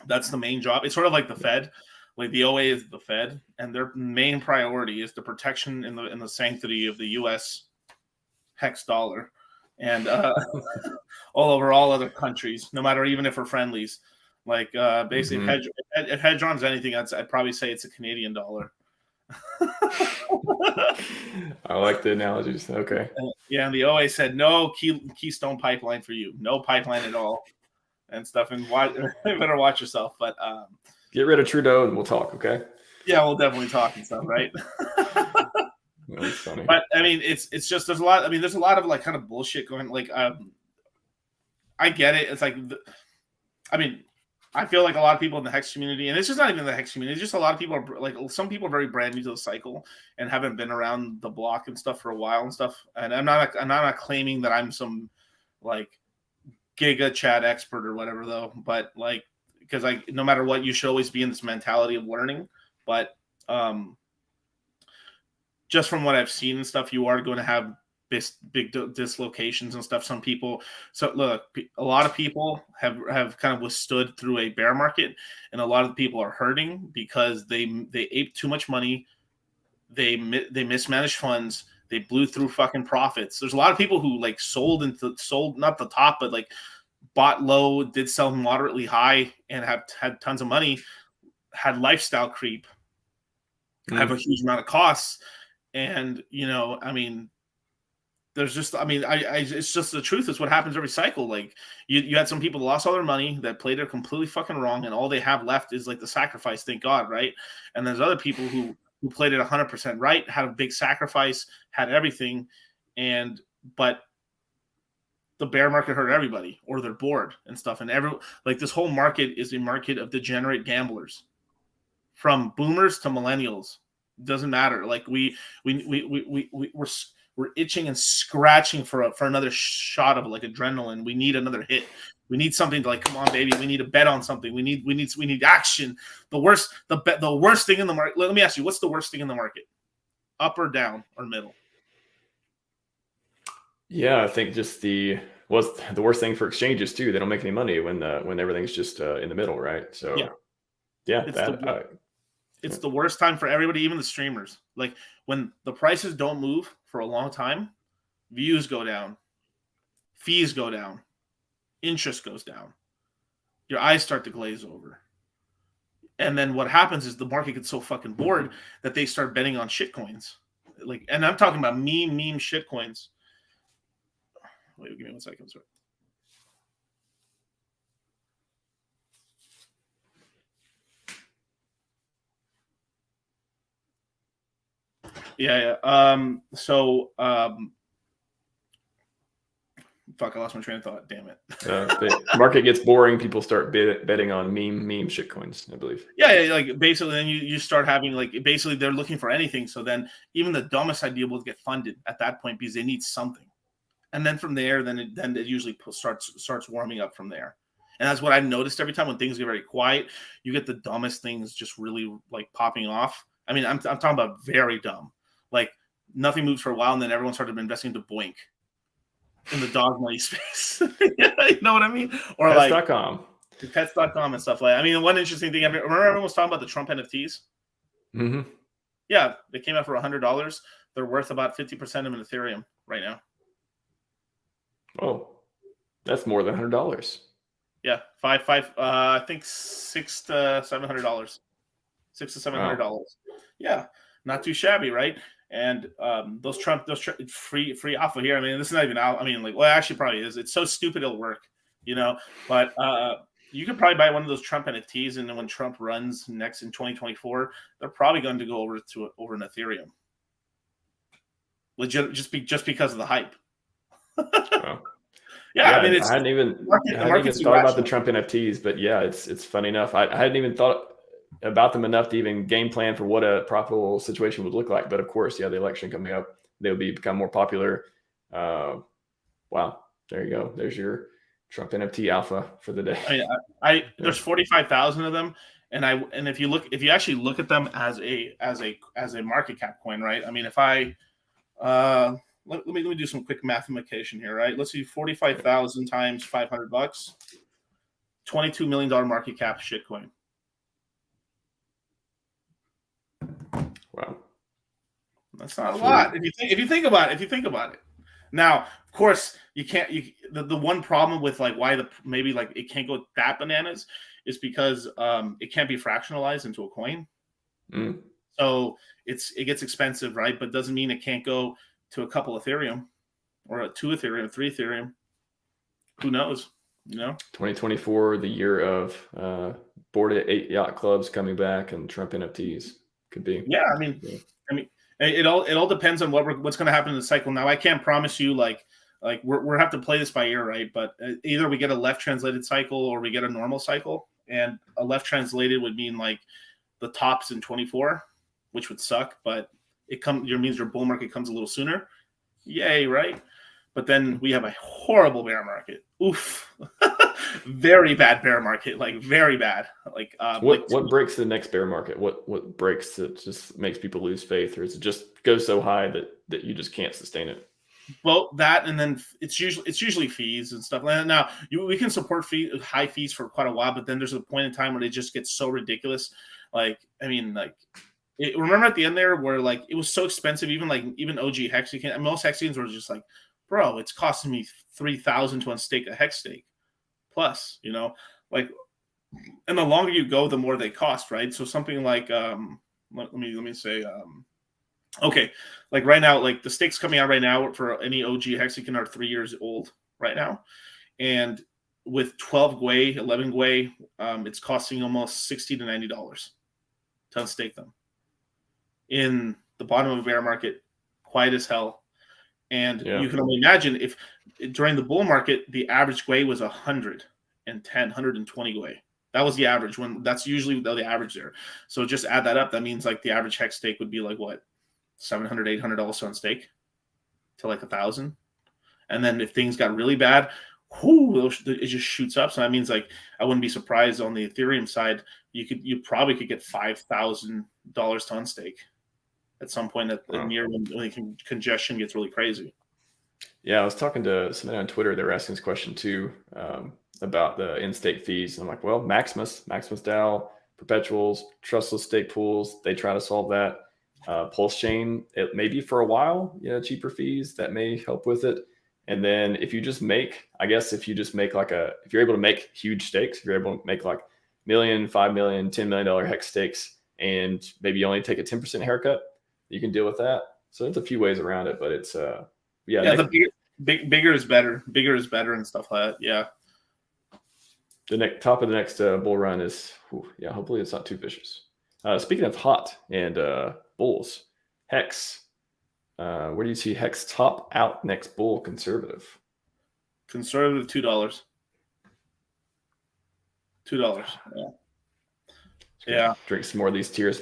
That's the main job. It's sort of like the Fed. Like the OA is the Fed, and their main priority is the protection in the sanctity of the U.S. HEX dollar, and all over all other countries, no matter even if we're friendlies. Like basically, if Hedron's anything, I'd probably say it's a Canadian dollar. I like the analogies. Okay. Yeah, and the OA said no Keystone pipeline for you, no pipeline at all, and stuff. And you better watch yourself. But get rid of Trudeau and we'll talk. Okay. Yeah, we'll definitely talk and stuff, right? That's funny. But I mean, it's just there's a lot. I mean, there's a lot of like kind of bullshit going. Like, I get it. It's like, I mean, I feel like a lot of people in the HEX community, and it's just not even the HEX community, it's just a lot of people are like, some people are very brand new to the cycle and haven't been around the block and stuff for a while and stuff. And I'm not claiming that I'm some like giga chat expert or whatever though, but like, because no matter what, you should always be in this mentality of learning. But just from what I've seen and stuff, you are going to have big dislocations and stuff. Some people, so look, a lot of people have kind of withstood through a bear market, and a lot of people are hurting because they ate too much money, they mismanaged funds, they blew through fucking profits. There's a lot of people who like sold not the top, but like bought low, did sell moderately high, and have had tons of money, had lifestyle creep, have a huge amount of costs, and I mean, there's just, I mean, it's just the truth. It's what happens every cycle. Like you had some people that lost all their money, that played it completely fucking wrong, and all they have left is like the sacrifice. Thank God, right? And there's other people who played it 100% right, had a big sacrifice, had everything, but the bear market hurt everybody, or they're bored and stuff. And like this whole market is a market of degenerate gamblers, from boomers to millennials. Doesn't matter. Like we're itching and scratching for another shot of like adrenaline. We need another hit. We need something to like, come on, baby. We need to bet on something. We need action. The worst thing in the market. Let me ask you, what's the worst thing in the market? Up or down or middle? Yeah, I think just the worst thing for exchanges too. They don't make any money when everything's just in the middle, right? So yeah, it's the worst time for everybody, even the streamers. Like when the prices don't move for a long time, views go down, fees go down, interest goes down. Your eyes start to glaze over. And then what happens is the market gets so fucking bored that they start betting on shit coins. Like, and I'm talking about meme shit coins. Wait, give me 1 second. Sorry. Yeah. Fuck, I lost my train of thought. Damn it. The market gets boring. People start betting on meme shit coins, I believe. Yeah, like basically then you start having like basically they're looking for anything. So then even the dumbest idea will get funded at that point because they need something. And then from there, then it usually starts warming up from there. And that's what I've noticed every time when things get very quiet, you get the dumbest things just really like popping off. I mean, I'm talking about very dumb. Like nothing moves for a while, and then everyone started investing into Boink in the dog money space. You know what I mean? Or Pets.com. Like Pets.com and stuff like that. I mean, one interesting thing, remember everyone was talking about the Trump NFTs? Mm-hmm. Yeah, they came out for $100. They're worth about 50% of an Ethereum right now. Oh, that's more than $100. Yeah, I think $600 to $700. $600 to $700. Wow. Yeah, not too shabby, right? And those free alpha here. I mean, this is not even out. I mean, like, well, actually, probably is. It's so stupid it'll work, you know. But you could probably buy one of those Trump NFTs, and then when Trump runs next in 2024, they're probably going to go over an Ethereum. Legit, just because of the hype. Wow. Yeah, I mean, I hadn't even thought about the Trump NFTs, but yeah, it's funny enough. I hadn't even thought about them enough to even game plan for what a profitable situation would look like. But of course, yeah, the election coming up, they'll become more popular. Wow, there you go. There's your Trump NFT alpha for the day. There's 45,000 of them, and if you actually look at them as a market cap coin, right? I mean, if I let me do some quick mathematization here, right? Let's see, 45,000 times $500, $22 million market cap shitcoin. Wow, that's not a lot if you think about it. Now, of course, you can't. The one problem with like why maybe like it can't go that bananas is because it can't be fractionalized into a coin. Mm. So it gets expensive, right? But doesn't mean it can't go to a couple Ethereum or 2 Ethereum, 3 Ethereum. Who knows? You know, 2024, the year of boarded 8 yacht clubs coming back and Trump NFTs could be. Yeah, I mean, it all depends on what's going to happen in the cycle. Now, I can't promise you like we're have to play this by ear, right? But either we get a left translated cycle or we get a normal cycle, and a left translated would mean like the tops in 24, which would suck, but means your bull market comes a little sooner. Yay, right? But then we have a horrible bear market. Oof. Very bad bear market, like very bad. Like what breaks the next bear market? What breaks it just makes people lose faith, or is it just goes so high that you just can't sustain it? Well, that, and then it's usually fees and stuff. Now we can support high fees for quite a while, but then there's a point in time where it just gets so ridiculous. Like, I mean, like, remember at the end there where like it was so expensive, even OG Hex, most Hexians were just like, bro, it's costing me $3,000 to unstake a Hex stake plus, you know, like, and the longer you go, the more they cost, right? So something like let me say okay, like right now, like the stakes coming out right now for any OG Hexagon are 3 years old right now, and with 12 Gwei, 11 Gwei, it's costing almost $60 to $90 to unstake them. In the bottom of a bear market, quiet as hell. And you can only imagine if during the bull market, the average GUI was 120 GUI. That was the average when that's usually the average there. So just add that up. That means like the average hex stake would be like what, $700, $800 on stake to like 1,000. And then if things got really bad, it just shoots up. So that means like I wouldn't be surprised on the Ethereum side, you probably could get $5,000 to unstake at some point near when the congestion gets really crazy. Yeah, I was talking to somebody on Twitter. They were asking this question too about the in-stake fees. And I'm like, well, Maximus DAO, perpetuals, trustless stake pools, they try to solve that. PulseChain, it may be for a while, cheaper fees that may help with it. And then if you just make, I guess if you're able to make huge stakes, if you're able to make like $1 million, $5 million, $10 million hex stakes, and maybe you only take a 10% haircut, you can deal with that. So there's a few ways around it, but it's the bigger is better. Bigger is better and stuff like that. Yeah. The top of the next bull run is, hopefully it's not too vicious. Speaking of hot and bulls, HEX. Where do you see HEX top out next bull conservative? Conservative $2. $2. Yeah. Yeah. Drink some more of these tears.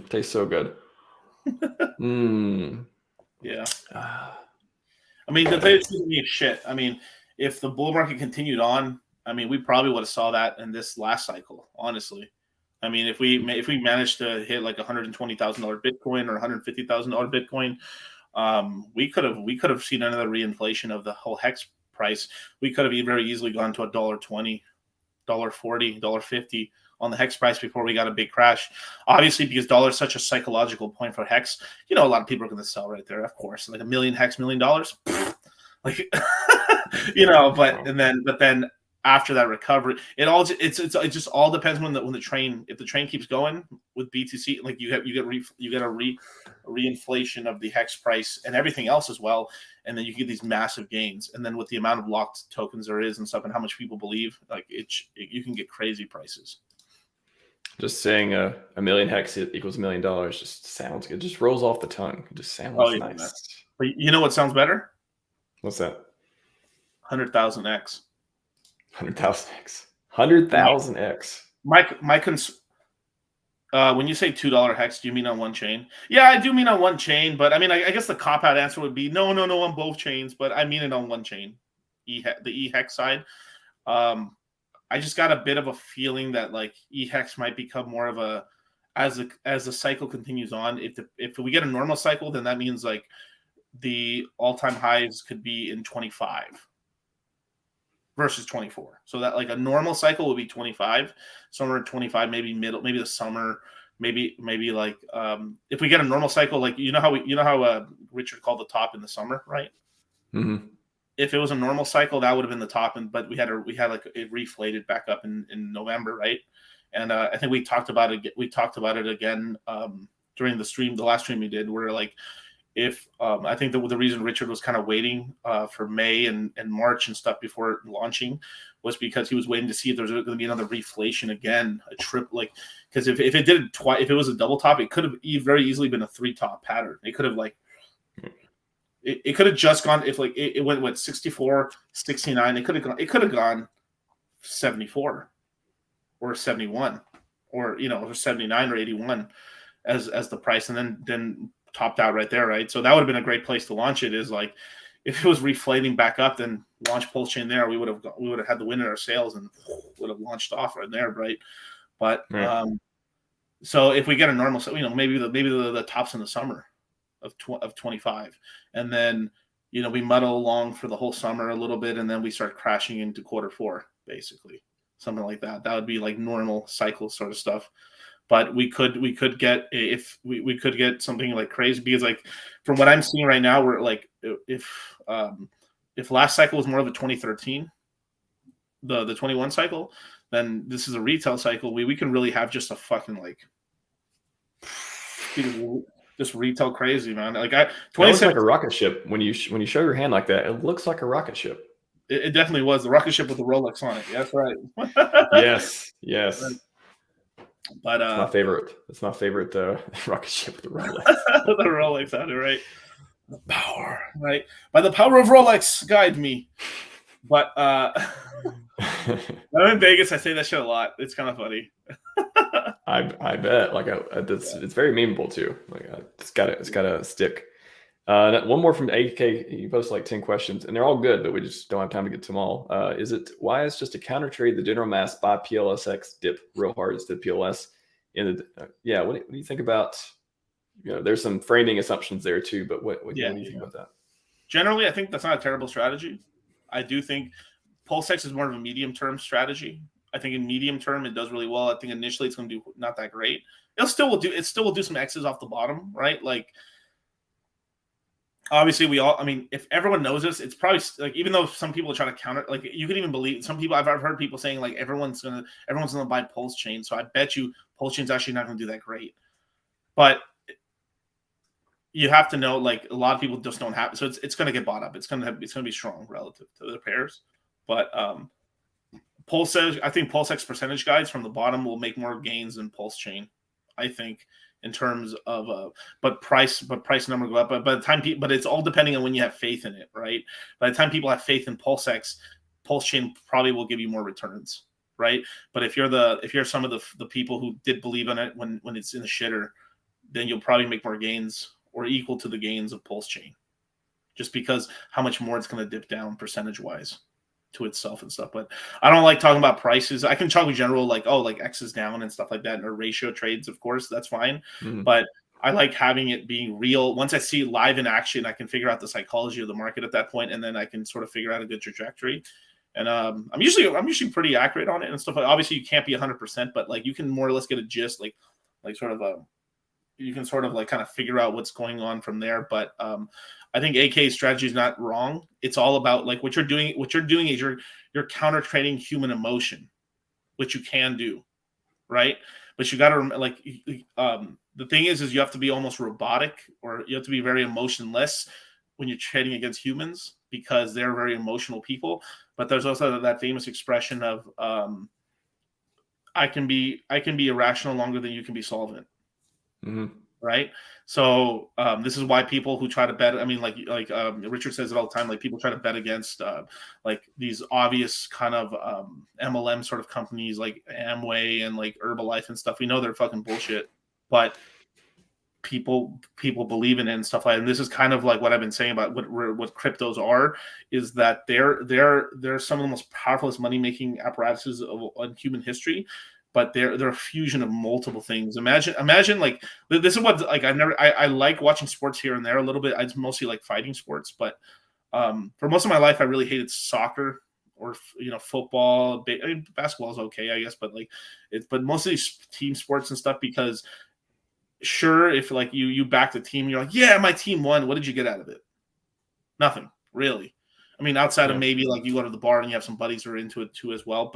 Tastes so good. Yeah. I mean, the thing is shit. I mean, if the bull market continued on, I mean, we probably would have saw that in this last cycle, honestly. I mean, if we managed to hit like $120,000 Bitcoin or $150,000 Bitcoin, we could have seen another reinflation of the whole HEX price. We could have very easily gone to $1.20, $1.40, $1.50 on the HEX price before we got a big crash. Obviously, because dollar is such a psychological point for HEX, a lot of people are going to sell right there. Of course, like $1 million HEX, $1 million, like but then after that recovery, it just all depends when the train, if the train keeps going with BTC, like you get a reinflation of the HEX price and everything else as well, and then you get these massive gains, and then with the amount of locked tokens there is and stuff, and how much people believe, like you can get crazy prices. Just saying $1 million HEX equals $1 million just sounds good. Just rolls off the tongue. It just sounds nice. Man. But you know what sounds better? What's that? 100,000x. 100,000x. 100,000x. When you say $2 HEX, do you mean on one chain? Yeah, I do mean on one chain, but I mean, I guess the cop-out answer would be no on both chains, but I mean it on one chain, the EHEX side. I just got a bit of a feeling that like EHEX might become more of a, as the cycle continues on. If we get a normal cycle, then that means like the all-time highs could be in 25 versus 24. So that like a normal cycle would be 25, somewhere in 25, maybe the summer, maybe like if we get a normal cycle, like how Richard called the top in the summer, right? Mm-hmm. If it was a normal cycle, that would have been the top, but we had like it reflated back up in November, right? And I think we talked about it. We talked about it again during the last stream we did, where like if I think the reason Richard was kind of waiting for May and March and stuff before launching was because he was waiting to see if there's going to be another reflation again, a trip, like because if it did it twice, if it was a double top, it could have very easily been a 3-top pattern. It could have like. It could have just gone if like it went 64, 69. It could have gone 74 or 71 or or 79 or 81 as the price, and then topped out right there, right? So that would have been a great place to launch it. Is like if it was reflating back up, then launch PulseChain there. We would have had the win in our sales and would have launched off right there, right? But so if we get a normal, maybe the tops in the summer of 25, and then we muddle along for the whole summer a little bit, and then we start crashing into Q4, basically something like that. That would be like normal cycle sort of stuff. But we could get we could get something like crazy, because like from what I'm seeing right now, we're like if last cycle was more of a 2013, the 21 cycle, then this is a retail cycle. We can really have just a fucking like just retail crazy, man. Like it looks like a rocket ship when you show your hand like that. It looks like a rocket ship. It definitely was the rocket ship with the Rolex on it. Yeah, that's right. yes. But That's my favorite rocket ship with the Rolex. The Rolex on it, right? Power, right? By the power of Rolex, guide me. But I'm in Vegas. I say that shit a lot. It's kind of funny. I bet. Like it's very memeable too. Like it's gotta stick. One more from AK. He posted like 10 questions, and they're all good, but we just don't have time to get to them all. Why is just a counter trade the general mass buy PLSX dip real hard instead of PLS? Yeah, what do you think about? There's some framing assumptions there too, but what do you think about that? Generally, I think that's not a terrible strategy. I do think PulseX is more of a medium-term strategy. I think in medium term it does really well. I think initially it's going to do not that great. It still will do some X's off the bottom, right? Like obviously if everyone knows this, it's probably like, even though some people try to counter, like you can even believe some people, I've heard people saying like everyone's gonna buy PulseChain. So I bet you PulseChain's actually not going to do that great. But you have to know, like a lot of people just don't have, so it's going to get bought up. It's going to be strong relative to the pairs. But I think PulseX percentage guides from the bottom will make more gains than PulseChain. I think in terms of but price number go up. But by the time but it's all depending on when you have faith in it, right? By the time people have faith in PulseX, PulseChain probably will give you more returns, right? But if you're some of the people who did believe in it when it's in the shitter, then you'll probably make more gains or equal to the gains of PulseChain, just because how much more it's going to dip down percentage wise to itself and stuff. But I don't like talking about prices. I can talk in general, like, oh, like X is down and stuff like that, or ratio trades, of course, that's fine. Mm-hmm. But I like having it being real. Once I see live in action, I can figure out the psychology of the market at that point, and then I can sort of figure out a good trajectory. And I'm usually pretty accurate on it and stuff. Obviously, you can't be 100%, but like you can more or less get a gist, like sort of you can sort of like kind of figure out what's going on from there. But I think AK's strategy is not wrong. It's all about like what you're doing. What you're doing is you're counter trading human emotion, which you can do, right? But you got to like the thing is you have to be almost robotic, or you have to be very emotionless when you're trading against humans, because they're very emotional people. But there's also that famous expression of I can be irrational longer than you can be solvent. Mm-hmm. Right. So this is why people who try to bet, I mean, like Richard says it all the time, like people try to bet against like these obvious kind of MLM sort of companies like Amway and like Herbalife and stuff. We know they're fucking bullshit, but people believe in it and stuff like that. And this is kind of like what I've been saying about what cryptos are, is that they're some of the most powerful money-making apparatuses in human history. But they're a fusion of multiple things. Imagine like this is what like I like watching sports here and there a little bit. I mostly like fighting sports, but for most of my life I really hated soccer or football. I mean, basketball is okay, I guess, but but mostly team sports and stuff, because sure, if like you back the team, you're like, yeah, my team won. What did you get out of it? Nothing really. I mean, outside of maybe like you go to the bar and you have some buddies who are into it too as well,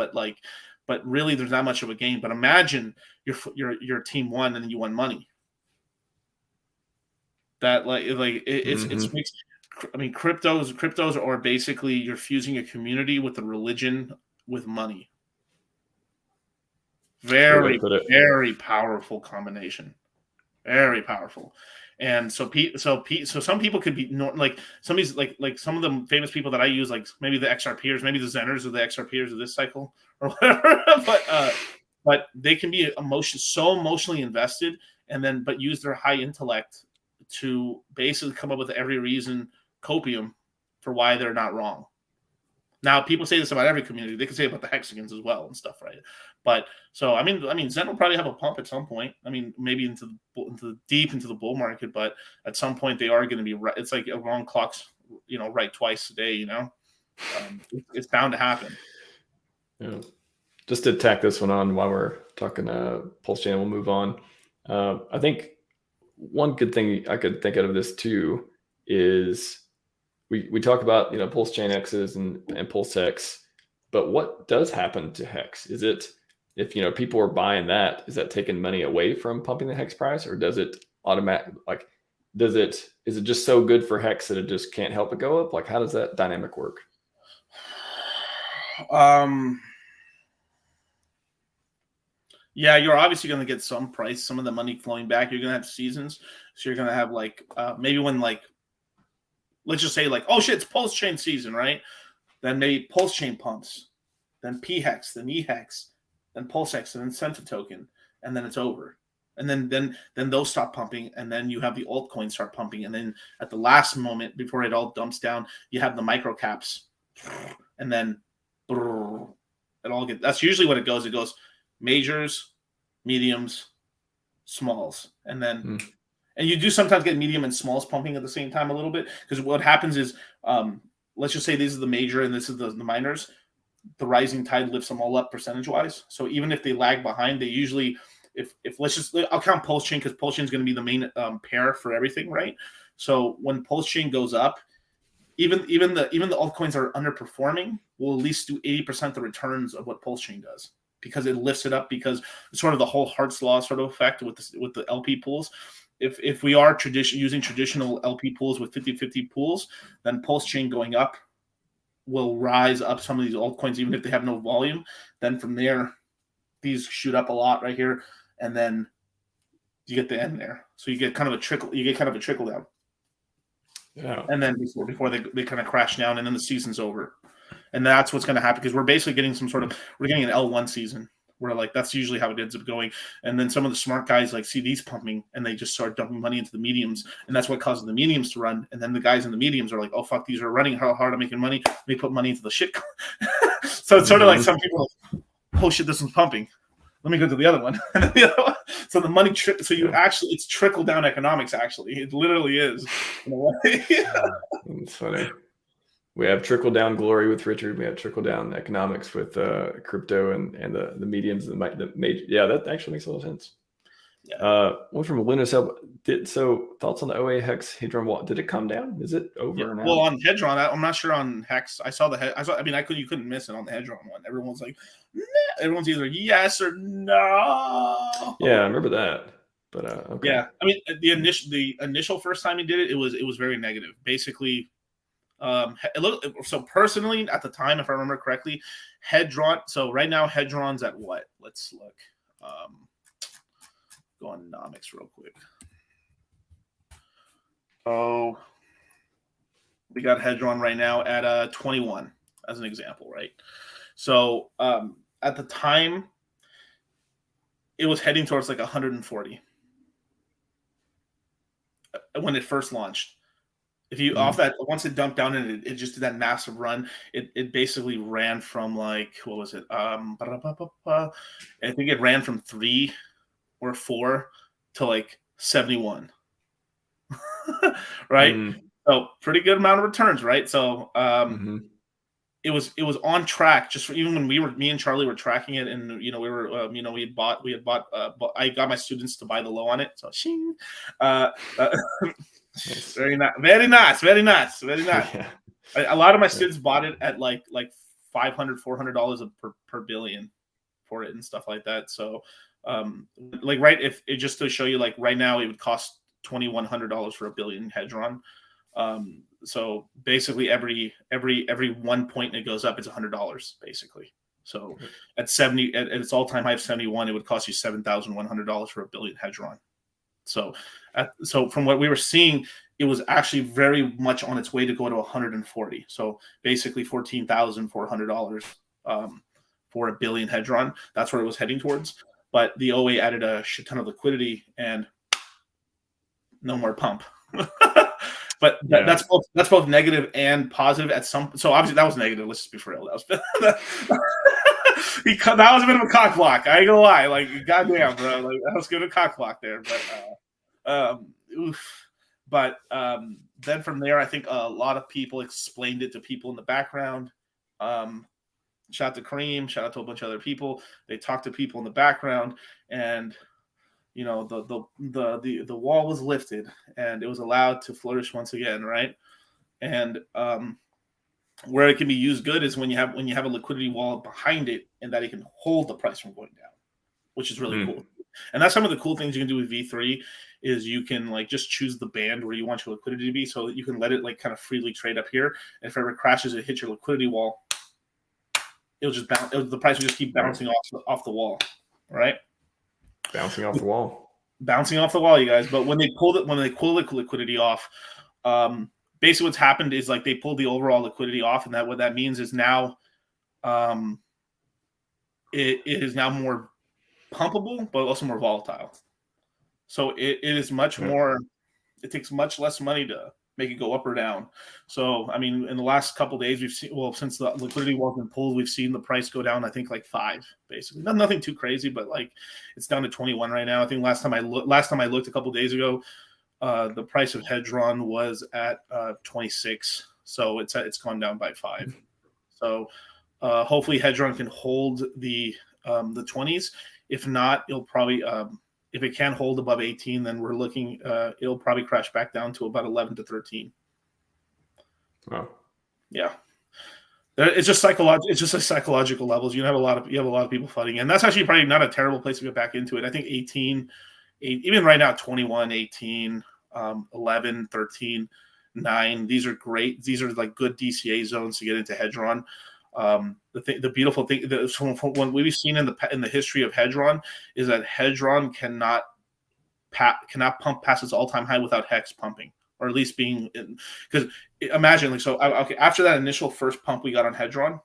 but really, there's not much of a game. But imagine your team won and then you won money. That it's mixed. I mean, cryptos are basically you're fusing a community with a religion with money. Very, very powerful combination. Very powerful. And so some people could be like some of these like some of the famous people that I use, like maybe the XRPers, maybe the Zenners or the XRPers of this cycle or whatever. but they can be so emotionally invested, but use their high intellect to basically come up with every reason copium for why they're not wrong. Now, people say this about every community. They can say it about the Hexicans as well and stuff, right? But so I mean, Zen will probably have a pump at some point. I mean, maybe deep into the bull market, but at some point they are going to be right. It's like a wrong clock's right twice a day. It's bound to happen. Yeah. Just to tack this one on while we're talking PulseChain, we'll move on. I think one good thing I could think out of this too is we talk about PulseChain X's and PulseX, but what does happen to Hex? Is it if people are buying that, is that taking money away from pumping the Hex price, or does it is it just so good for Hex that it just can't help but go up? Like, how does that dynamic work? Yeah, you're obviously going to get some price, some of the money flowing back. You're going to have seasons, so you're going to have maybe when let's just say like, oh shit, it's PulseChain season, right? Then maybe PulseChain pumps, then PHEX, then EHEX, then PulseX, and then Centa token, and then it's over. And then those stop pumping, and then you have the altcoins start pumping, and then at the last moment before it all dumps down, you have the micro caps, and then it all get. That's usually what it goes. It goes majors, mediums, smalls, and then and you do sometimes get medium and smalls pumping at the same time a little bit, because what happens is let's just say these are the major and this is the minors. The rising tide lifts them all up percentage wise. So even if they lag behind, they usually if let's just, I'll count PulseChain because PulseChain is going to be the main pair for everything, right? So when PulseChain goes up, even the altcoins are underperforming, will at least do 80% the returns of what PulseChain does, because it lifts it up, because it's sort of the whole Hart's law sort of effect with the LP pools. If we are using traditional LP pools with 50-50 pools, then PulseChain going up will rise up some of these altcoins even if they have no volume. Then from there, these shoot up a lot right here, and then you get the end there. So you get kind of a trickle. You get kind of a trickle down. Yeah. And then before they kind of crash down, and then the season's over. And that's what's going to happen, because we're basically getting we're getting an L1 season where like that's usually how it ends up going. And then some of the smart guys like see these pumping and they just start dumping money into the mediums, and that's what causes the mediums to run. And then the guys in the mediums are like, oh fuck, these are running, how hard I'm making money. They put money into the shit. So it's sort of like some people are like, oh shit, this one's pumping. Let me go to the other one. So the money so you actually, it's trickle down economics. Actually, it literally is. In a way. It's funny. We have trickle down glory with Richard. We have trickle down economics with crypto and the mediums and the major. Yeah, that actually makes a lot of sense. Yeah. One from Linus. So thoughts on the OA Hex Hedron wall? Did it come down? Is it over now? Well, on Hedron, I'm not sure on Hex. I saw you couldn't miss it on the Hedron one. Everyone's like, nah. Everyone's either yes or no. Yeah, I remember that. But okay. Yeah, I mean the initial first time he did it, it was very negative. Basically, so personally at the time, if I remember correctly, Hedron. So right now Hedron's at what? Let's look. Go on Nomics real quick. Oh, we got Hedron right now at 21 as an example, right? So at the time, it was heading towards like 140 when it first launched. If you off that, once it dumped down and it just did that massive run, it basically ran from like, what was it? I think it ran from 3 or 4 to like 71. Right? So pretty good amount of returns, right? So it was on track, just for, even when me and Charlie were tracking it, and we were we had bought I got my students to buy the low on it, so very nice. Yeah. A lot of my students bought it at like $500-$400 per billion for it and stuff like that. So right, if it just to show you, like right now it would cost $2,100 for a billion Hedron. So basically every 1 point it goes up, it's $100 basically. So at its all-time high of 71, it would cost you $7,100 for a billion Hedron. So from what we were seeing, it was actually very much on its way to go to 140. So basically $14,400 for a billion Hedron. That's where it was heading towards. But the OA added a shit ton of liquidity and no more pump. But that's both negative and positive at some. So obviously that was negative. Let's just be for real. That was a bit of a cock block. I ain't gonna lie. Like goddamn, bro. Like that was good a cock block there. But then from there, I think a lot of people explained it to people in the background. Shout out to Kareem. Shout out to a bunch of other people. They talked to people in the background, and the wall was lifted and it was allowed to flourish once again, right? And where it can be used good is when you have a liquidity wall behind it, and that it can hold the price from going down, which is really cool. And that's some of the cool things you can do with V3 is you can like just choose the band where you want your liquidity to be, so that you can let it like kind of freely trade up here. And if it ever crashes, it hits your liquidity wall, it'll just bounce. The price will just keep bouncing off the wall, right? Bouncing off the wall, you guys. But when they pull the liquidity off, basically what's happened is like they pulled the overall liquidity off, and that what that means is now it is now more pumpable, but also more volatile. So it is much more. It takes much less money to make it go up or down. So I mean, in the last couple of days, we've seen since the liquidity wall's been pulled, we've seen the price go down. I think like 5, basically. Nothing too crazy, but like it's down to 21 right now. I think last time I looked a couple of days ago, the price of Hedron was at 26. So it's gone down by 5. So hopefully Hedron can hold the 20s. If not, it'll probably if it can hold above 18, then we're looking it'll probably crash back down to about 11 to 13. Wow. Yeah. It's just psychological. It's just a psychological levels. You have a lot of people fighting, and that's actually probably not a terrible place to get back into it. I think 18, even right now, 21, 18, 11, 13, 9. These are great. These are like good DCA zones to get into Hedron. The beautiful thing from what we've seen in the history of Hedron is that Hedron cannot pump past its all-time high without HEX pumping, or at least being because imagine like so. Okay, after that initial first pump we got on Hedron,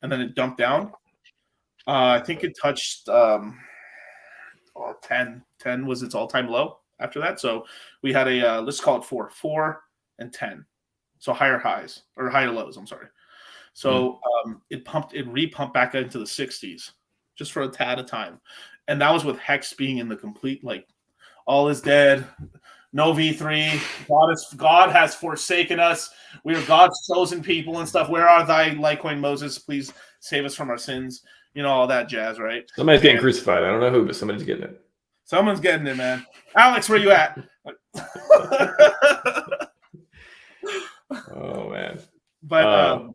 and then it dumped down. I think it touched 10 was its all-time low after that. So we had a let's call it 4 and 10, so higher highs or higher lows. I'm sorry. So it repumped back into the 60s just for a tad of time. And that was with HEX being in the complete, like, all is dead, no V3, God has forsaken us. We are God's chosen people and stuff. Where are thy Litecoin Moses? Please save us from our sins. You know, all that jazz, right? Somebody's getting crucified. I don't know who, but somebody's getting it. Someone's getting it, man. Alex, where you at? Oh, man. But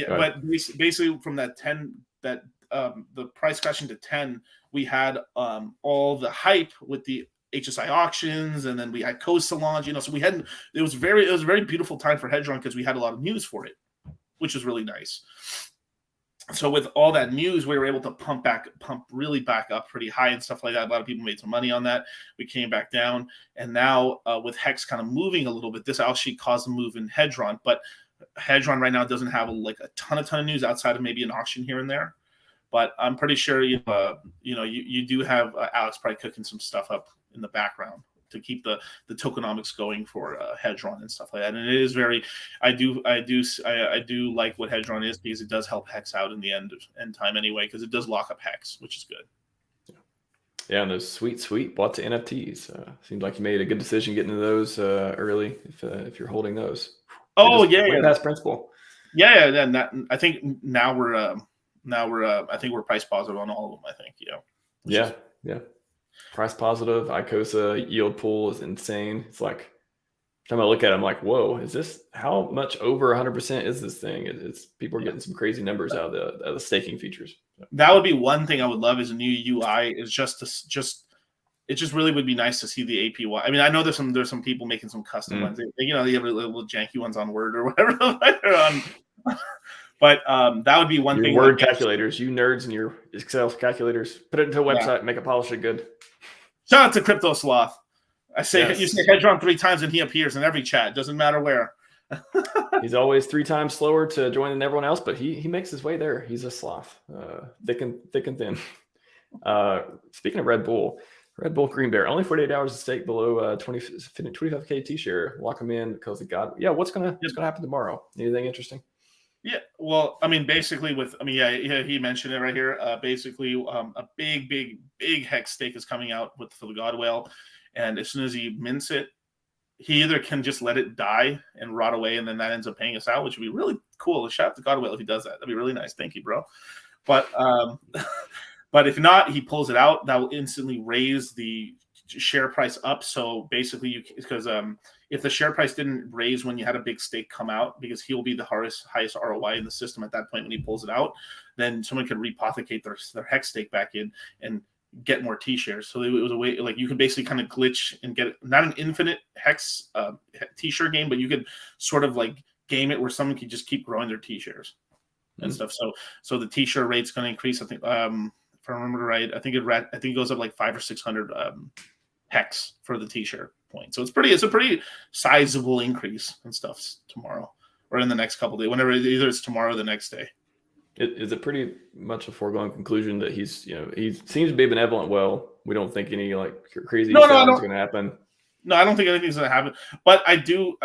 but basically from that 10, that the price crashing to 10, we had all the hype with the HSI auctions, and then we had icosa launch. You know, so it was a very beautiful time for Hedron because we had a lot of news for it, which was really nice. So with all that news, we were able to pump really back up pretty high and stuff like that. A lot of people made some money on that. We came back down, and now with HEX kind of moving a little bit, this actually caused a move in Hedron. But Hedron right now doesn't have a ton of news outside of maybe an auction here and there. But I'm pretty sure you do have Alex probably cooking some stuff up in the background to keep the tokenomics going for Hedron and stuff like that. And it is very, I do like what Hedron is because it does help HEX out in the end time anyway, because it does lock up HEX, which is good. Yeah, and those sweet lots of NFTs. Seems like you made a good decision getting into those early if you're holding those. Oh yeah. Past principle. Yeah. I think now we're I think we're price positive on all of them. I think yeah. Price positive, icosa yield pool is insane. It's like every time I look at it, I'm like, whoa, is this how much over 100% is this thing? It's people are getting some crazy numbers out of the staking features. That would be one thing I would love is a new UI. Is it just really would be nice to see the APY. I mean, I know there's some people making some custom ones. They have little janky ones on Word or whatever. But that would be one thing. Word calculators, you nerds and your Excel calculators, put it into a website, make it polish it good. Shout out to Crypto Sloth. You say Hedron 3 times and he appears in every chat. Doesn't matter where. He's always 3 times slower to join than everyone else, but he makes his way there. He's a sloth, thick and thin. Speaking of Red Bull Green Bear, only 48 hours to stake below 25K T-share. Lock them in because of God. Yeah, what's gonna happen tomorrow? Anything interesting? Yeah, well, I mean, basically he mentioned it right here. Basically, a big HEX stake is coming out for the God Whale, and as soon as he mints it, he either can just let it die and rot away, and then that ends up paying us out, which would be really cool. Shout out to God Whale if he does that. That'd be really nice. Thank you, bro. But but if not, he pulls it out. That will instantly raise the share price up. So basically, because if the share price didn't raise when you had a big stake come out, because he'll be the highest ROI in the system at that point when he pulls it out, then someone could repothecate their HEX stake back in and get more T-shares. So it was a way, like, you could basically kind of glitch and get not an infinite HEX T-share game, but you could sort of like game it where someone could just keep growing their T-shares and stuff. So the T-share rate's going to increase. I think if I remember right, I think it goes up like 500 or 600 HEX for the T-share point. So it's a pretty sizable increase and stuff tomorrow or in the next couple of days, whenever either it's tomorrow or the next day. Is it pretty much a foregone conclusion that he seems to be benevolent? Well, we don't think any like crazy No, selling is going to happen. No, I don't think anything's going to happen. But I do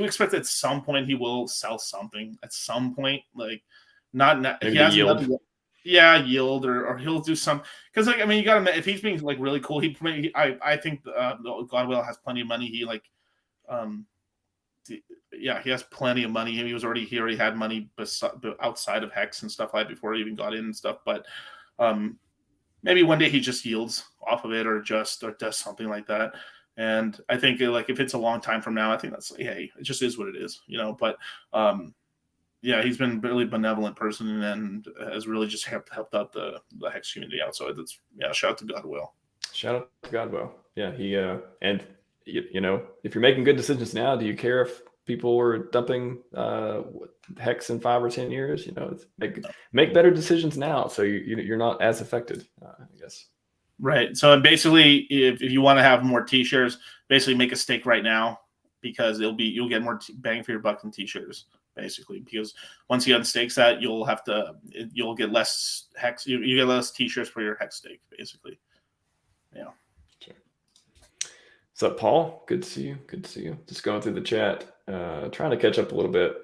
expect at some point he will sell something. At some point, like not Maybe he has yield. Yield or he'll do some because like I mean you got to if he's being like really cool. I think Godwell has plenty of money. He like he has plenty of money. He already had money outside of Hex and stuff like that before he even got in and stuff. But maybe one day he just yields off of it or does something like that. And I think like if it's a long time from now, I think that's hey, it just is what it is, But he's been a really benevolent person and has really just helped out the Hex community out. So shout out to Godwell. Shout out to Godwell. Yeah, he and if you're making good decisions now, do you care if people were dumping Hex in 5 or 10 years? Make better decisions now, so you're not as affected. I guess. Right. So basically, if you want to have more T-shares, basically make a stake right now because you'll get more bang for your buck in T-shares. Basically, because once you unstakes that, you'll get less Hex. You get less T-shares for your Hex stake. Basically. Yeah. Sure. What's up, Paul? Good to see you. Just going through the chat, trying to catch up a little bit.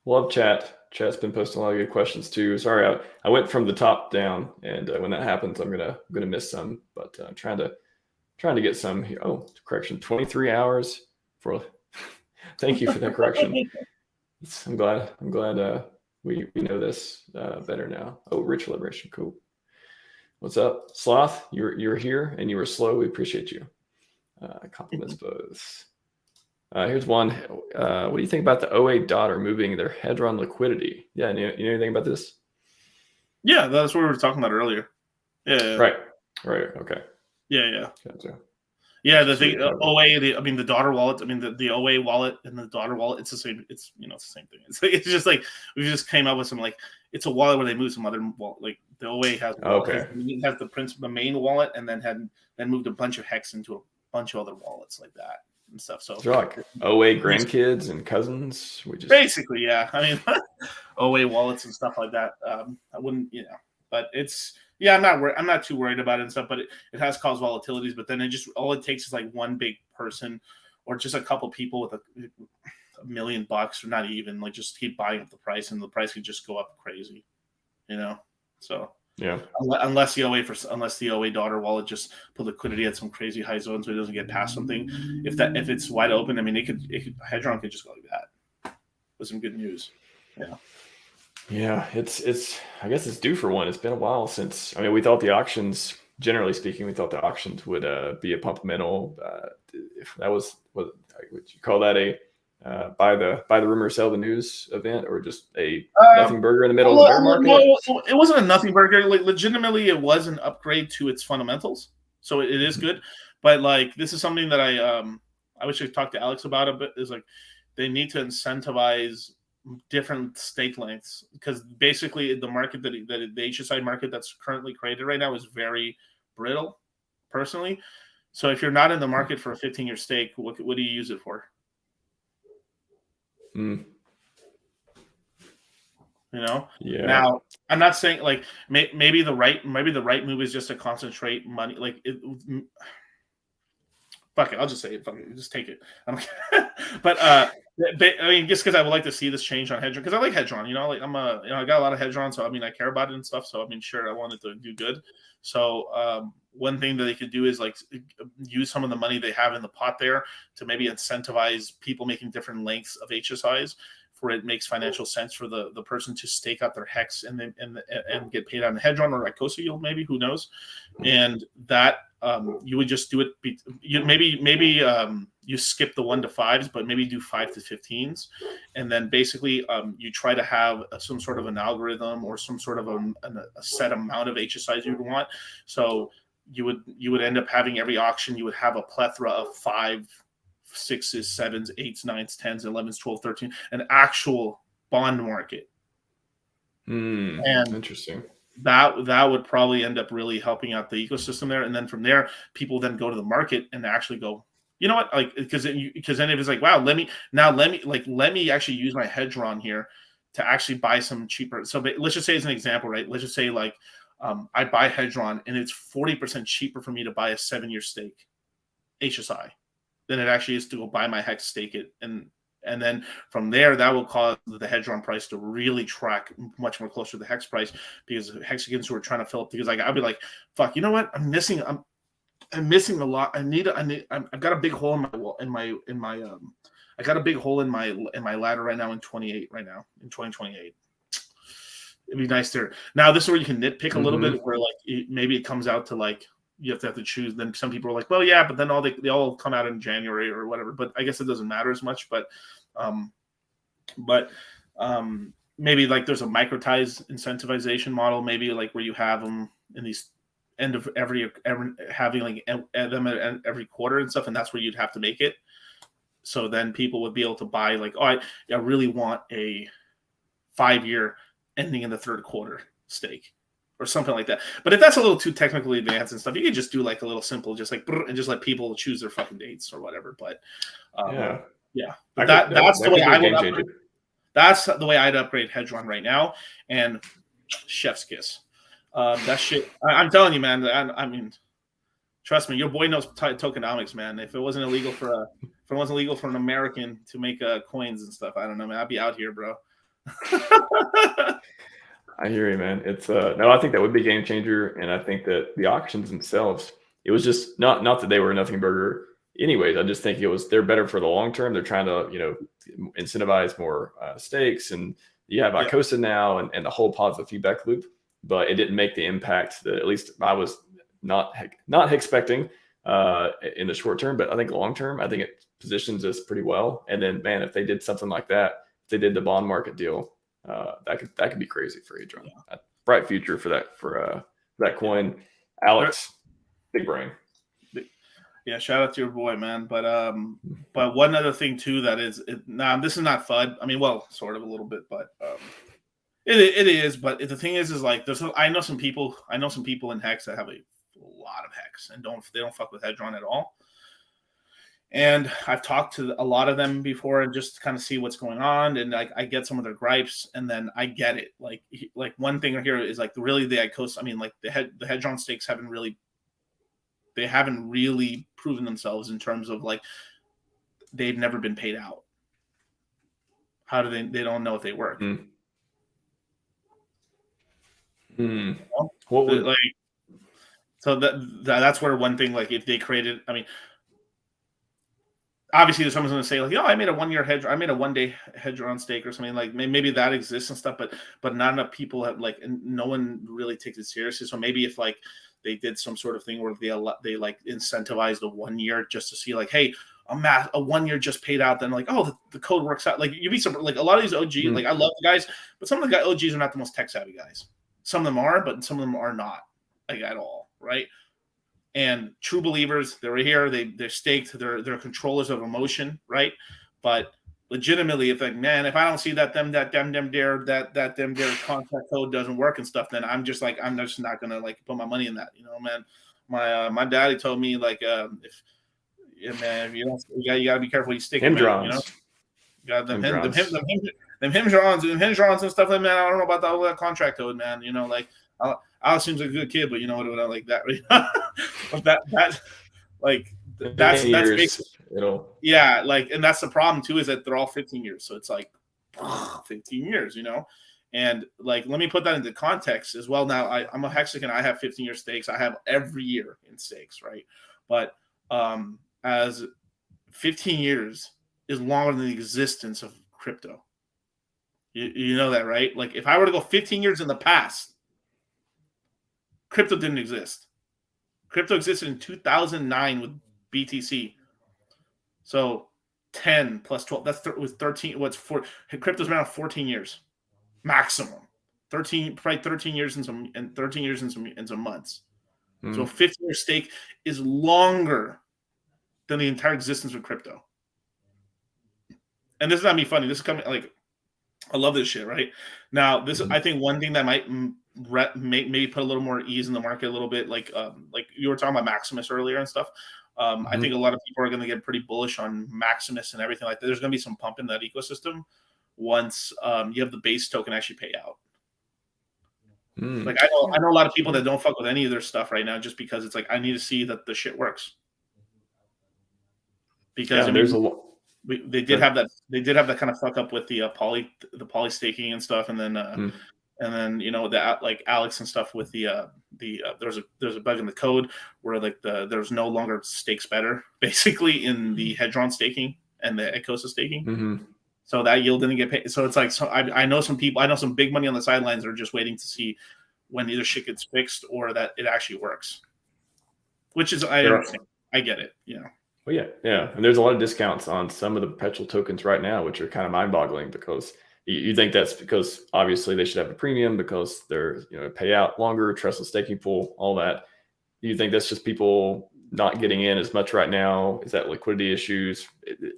Love chat. Chat's been posting a lot of good questions too. Sorry, I went from the top down, and when that happens, I'm gonna miss some. But I'm trying to get some here. Oh, correction, 23 hours for. Thank you for that correction. I'm glad we know this better now. Oh, rich liberation, cool. What's up, Sloth? You're here and you were slow. We appreciate you. Compliments both. Here's one. What do you think about the OA daughter moving their Hedron liquidity? Yeah, you know anything about this? Yeah, that's what we were talking about earlier. Yeah. Right. Okay. Yeah. Gotcha. Yeah, the thing, OA. The daughter wallet. The OA wallet and the daughter wallet. It's the same. It's it's the same thing. It's just like we just came up with some like it's a wallet where they move some other wallet. Like the OA has has the main wallet and then moved a bunch of Hex into a bunch of other wallets like that and stuff. So they're like OA grandkids and cousins. We just basically, yeah. OA wallets and stuff like that. I wouldn't, but it's. Yeah, I'm not too worried about it and stuff, but it has caused volatilities. But then all it takes is like one big person or just a couple people with $1 million or not even like just keep buying up the price and the price could just go up crazy, So yeah, unless the OA daughter wallet just put liquidity at some crazy high zone so it doesn't get past something. If it's wide open, Hedron could just go like that with some good news. Yeah. Yeah, it's. I guess it's due for one. It's been a while since. We thought the auctions, generally speaking, would be a pump-mental. If that was would you call that a buy the rumor, sell the news event, or just a nothing burger in the middle of the bear market? No, it wasn't a nothing burger. Like legitimately, it was an upgrade to its fundamentals, so it is good. But like this is something that I wish I could talk to Alex about a bit. Is like they need to incentivize different stake lengths because basically the market the HSI market that's currently created right now is very brittle personally. So if you're not in the market for a 15-year stake, what do you use it for? Yeah. Now I'm not saying like maybe the right move is just to concentrate money like it. Fuck it, I'll just say it. Fuck it, just take it. But just because I would like to see this change on Hedron, because I like Hedron. I got a lot of Hedron, so I care about it and stuff. So sure, I want it to do good. So one thing that they could do is like use some of the money they have in the pot there to maybe incentivize people making different lengths of HSIs, where it makes financial sense for the person to stake out their Hex and get paid on the Hedron or icosa yield, maybe, who knows, and that. You would just do it. You skip the 1 to 5s, but maybe do 5 to 15s, and then basically you try to have some sort of an algorithm or some sort of a set amount of HSIs you would want. So you would end up having every auction. You would have a plethora of 5, 6s, 7s, 8s, 9s, 10s, 11s, 12, 13, an actual bond market. And interesting. That would probably end up really helping out the ecosystem there. And then from there, people then go to the market and actually go, You know what? Like, because then if it's like, wow, let me actually use my Hedron here to actually buy some cheaper. So let's just say as an example, right? Let's just say like I buy Hedron and it's 40% cheaper for me to buy a 7-year stake HSI than it actually is to go buy my Hex, stake it, and then from there that will cause the Hedron price to really track much more closer to the Hex price, because Hexicans who are trying to fill up, because like I'll be like, fuck, you know what? I'm missing a lot. I've got a big hole in my wall, I got a big hole in my ladder right now in 2028. It'd be nice there. Now this is where you can nitpick a little bit, where like maybe it comes out to like you have to choose. Then some people are like, well, yeah, but then they all come out in January or whatever. But I guess it doesn't matter as much. But maybe like there's a microtized incentivization model, maybe like where you have them in these end of every having like them at every quarter and stuff, and that's where you'd have to make it. So then people would be able to buy like, oh, I really want a 5-year ending in the third quarter stake or something like that. But if that's a little too technically advanced and stuff, you could just do like a little simple, just like, and just let people choose their fucking dates or whatever. But yeah. But that's the way I would upgrade. That's the way I'd upgrade Hedron right now. And chef's kiss. That shit. I'm telling you, man. I mean, trust me, your boy knows tokenomics, man. If it wasn't illegal for an American to make coins and stuff, I don't know, man. I'd be out here, bro. I hear you, man. It's no, I think that would be a game changer, and I think that the auctions themselves, it was just not that they were a nothing burger. Anyways, I just think they're better for the long term. They're trying to incentivize more stakes, and you have icosa now and the whole positive feedback loop. But it didn't make the impact that at least I was not expecting in the short term. But I think long term, I think it positions us pretty well. And then, man, if they did something like that, if they did the bond market deal, that could be crazy for Hedron. Yeah. Bright future for that coin. Alex, big brain. Yeah, shout out to your boy, man. But one other thing too that is, this is not FUD. I mean, well, sort of a little bit, but it is. But the thing is like I know some people in Hex that have a lot of Hex and they don't fuck with Hedron at all. And I've talked to a lot of them before and just kind of see what's going on. And like, I get some of their gripes, and then I get it. Like one thing here is like really the icosa. I mean, like the Hedron stakes haven't really proven themselves in terms of like they've never been paid out. How do they don't know if they work. What would like? So that's where one thing, like if they created, I mean, obviously someone's going to say like, oh, I made a 1-year hedge, I made a 1-day Hedron stake or something, like maybe that exists and stuff, but not enough people have like, and no one really takes it seriously. So maybe if like they did some sort of thing where they like incentivized a 1 year just to see like, hey, a 1 year just paid out, then like, oh, the code works out. Like you'd be some like a lot of these OGs, like I love the guys, but some of the OGs are not the most tech savvy guys. Some of them are, but some of them are not like at all, right? And true believers, they're here, they're staked, they're controllers of emotion, right? But legitimately, if like, man, if I don't see that them dare contract code doesn't work and stuff, then I'm just not gonna like put my money in that, man. My daddy told me like if you gotta be careful you stick them, man, you got them Hedrons and stuff like, man, I don't know about that contract code, man. Like Al seems like a good kid, but you know what I like that. But that's basically, yeah, like, and that's the problem too, is that they're all 15 years. So it's like 15 years, and like, let me put that into context as well. Now I'm a Hexican. I have 15-year stakes. I have every year in stakes, right? But as 15 years is longer than the existence of crypto. You know that, right? Like if I were to go 15 years in the past, crypto didn't exist. Crypto existed in 2009 with BTC. So 10 plus 12, was 13. Crypto's been around 14 years maximum. 13 years and some months. So a 15-year stake is longer than the entire existence of crypto. And this is not me funny. This is coming like, I love this shit, right? Now, I think one thing that might maybe put a little more ease in the market a little bit, like you were talking about Maximus earlier and stuff. I think a lot of people are going to get pretty bullish on Maximus and everything like that. There's going to be some pump in that ecosystem once you have the base token actually pay out. Like I know a lot of people that don't fuck with any of their stuff right now just because it's like I need to see that the shit works. Because there's they did have that kind of fuck up with the poly staking and stuff, and then that like Alex and stuff with there's a bug in the code where like there's no longer stakes better basically in the Hedron staking and the icosa staking. So that yield didn't get paid. So it's like, I know some people, I know some big money on the sidelines are just waiting to see when either shit gets fixed or that it actually works. Which is, I understand. I get it. Well, yeah. And there's a lot of discounts on some of the perpetual tokens right now, which are kind of mind-boggling because you think that's because obviously they should have a premium because they're, pay out longer, trustless staking pool, all that. You think that's just people not getting in as much right now? Is that liquidity issues?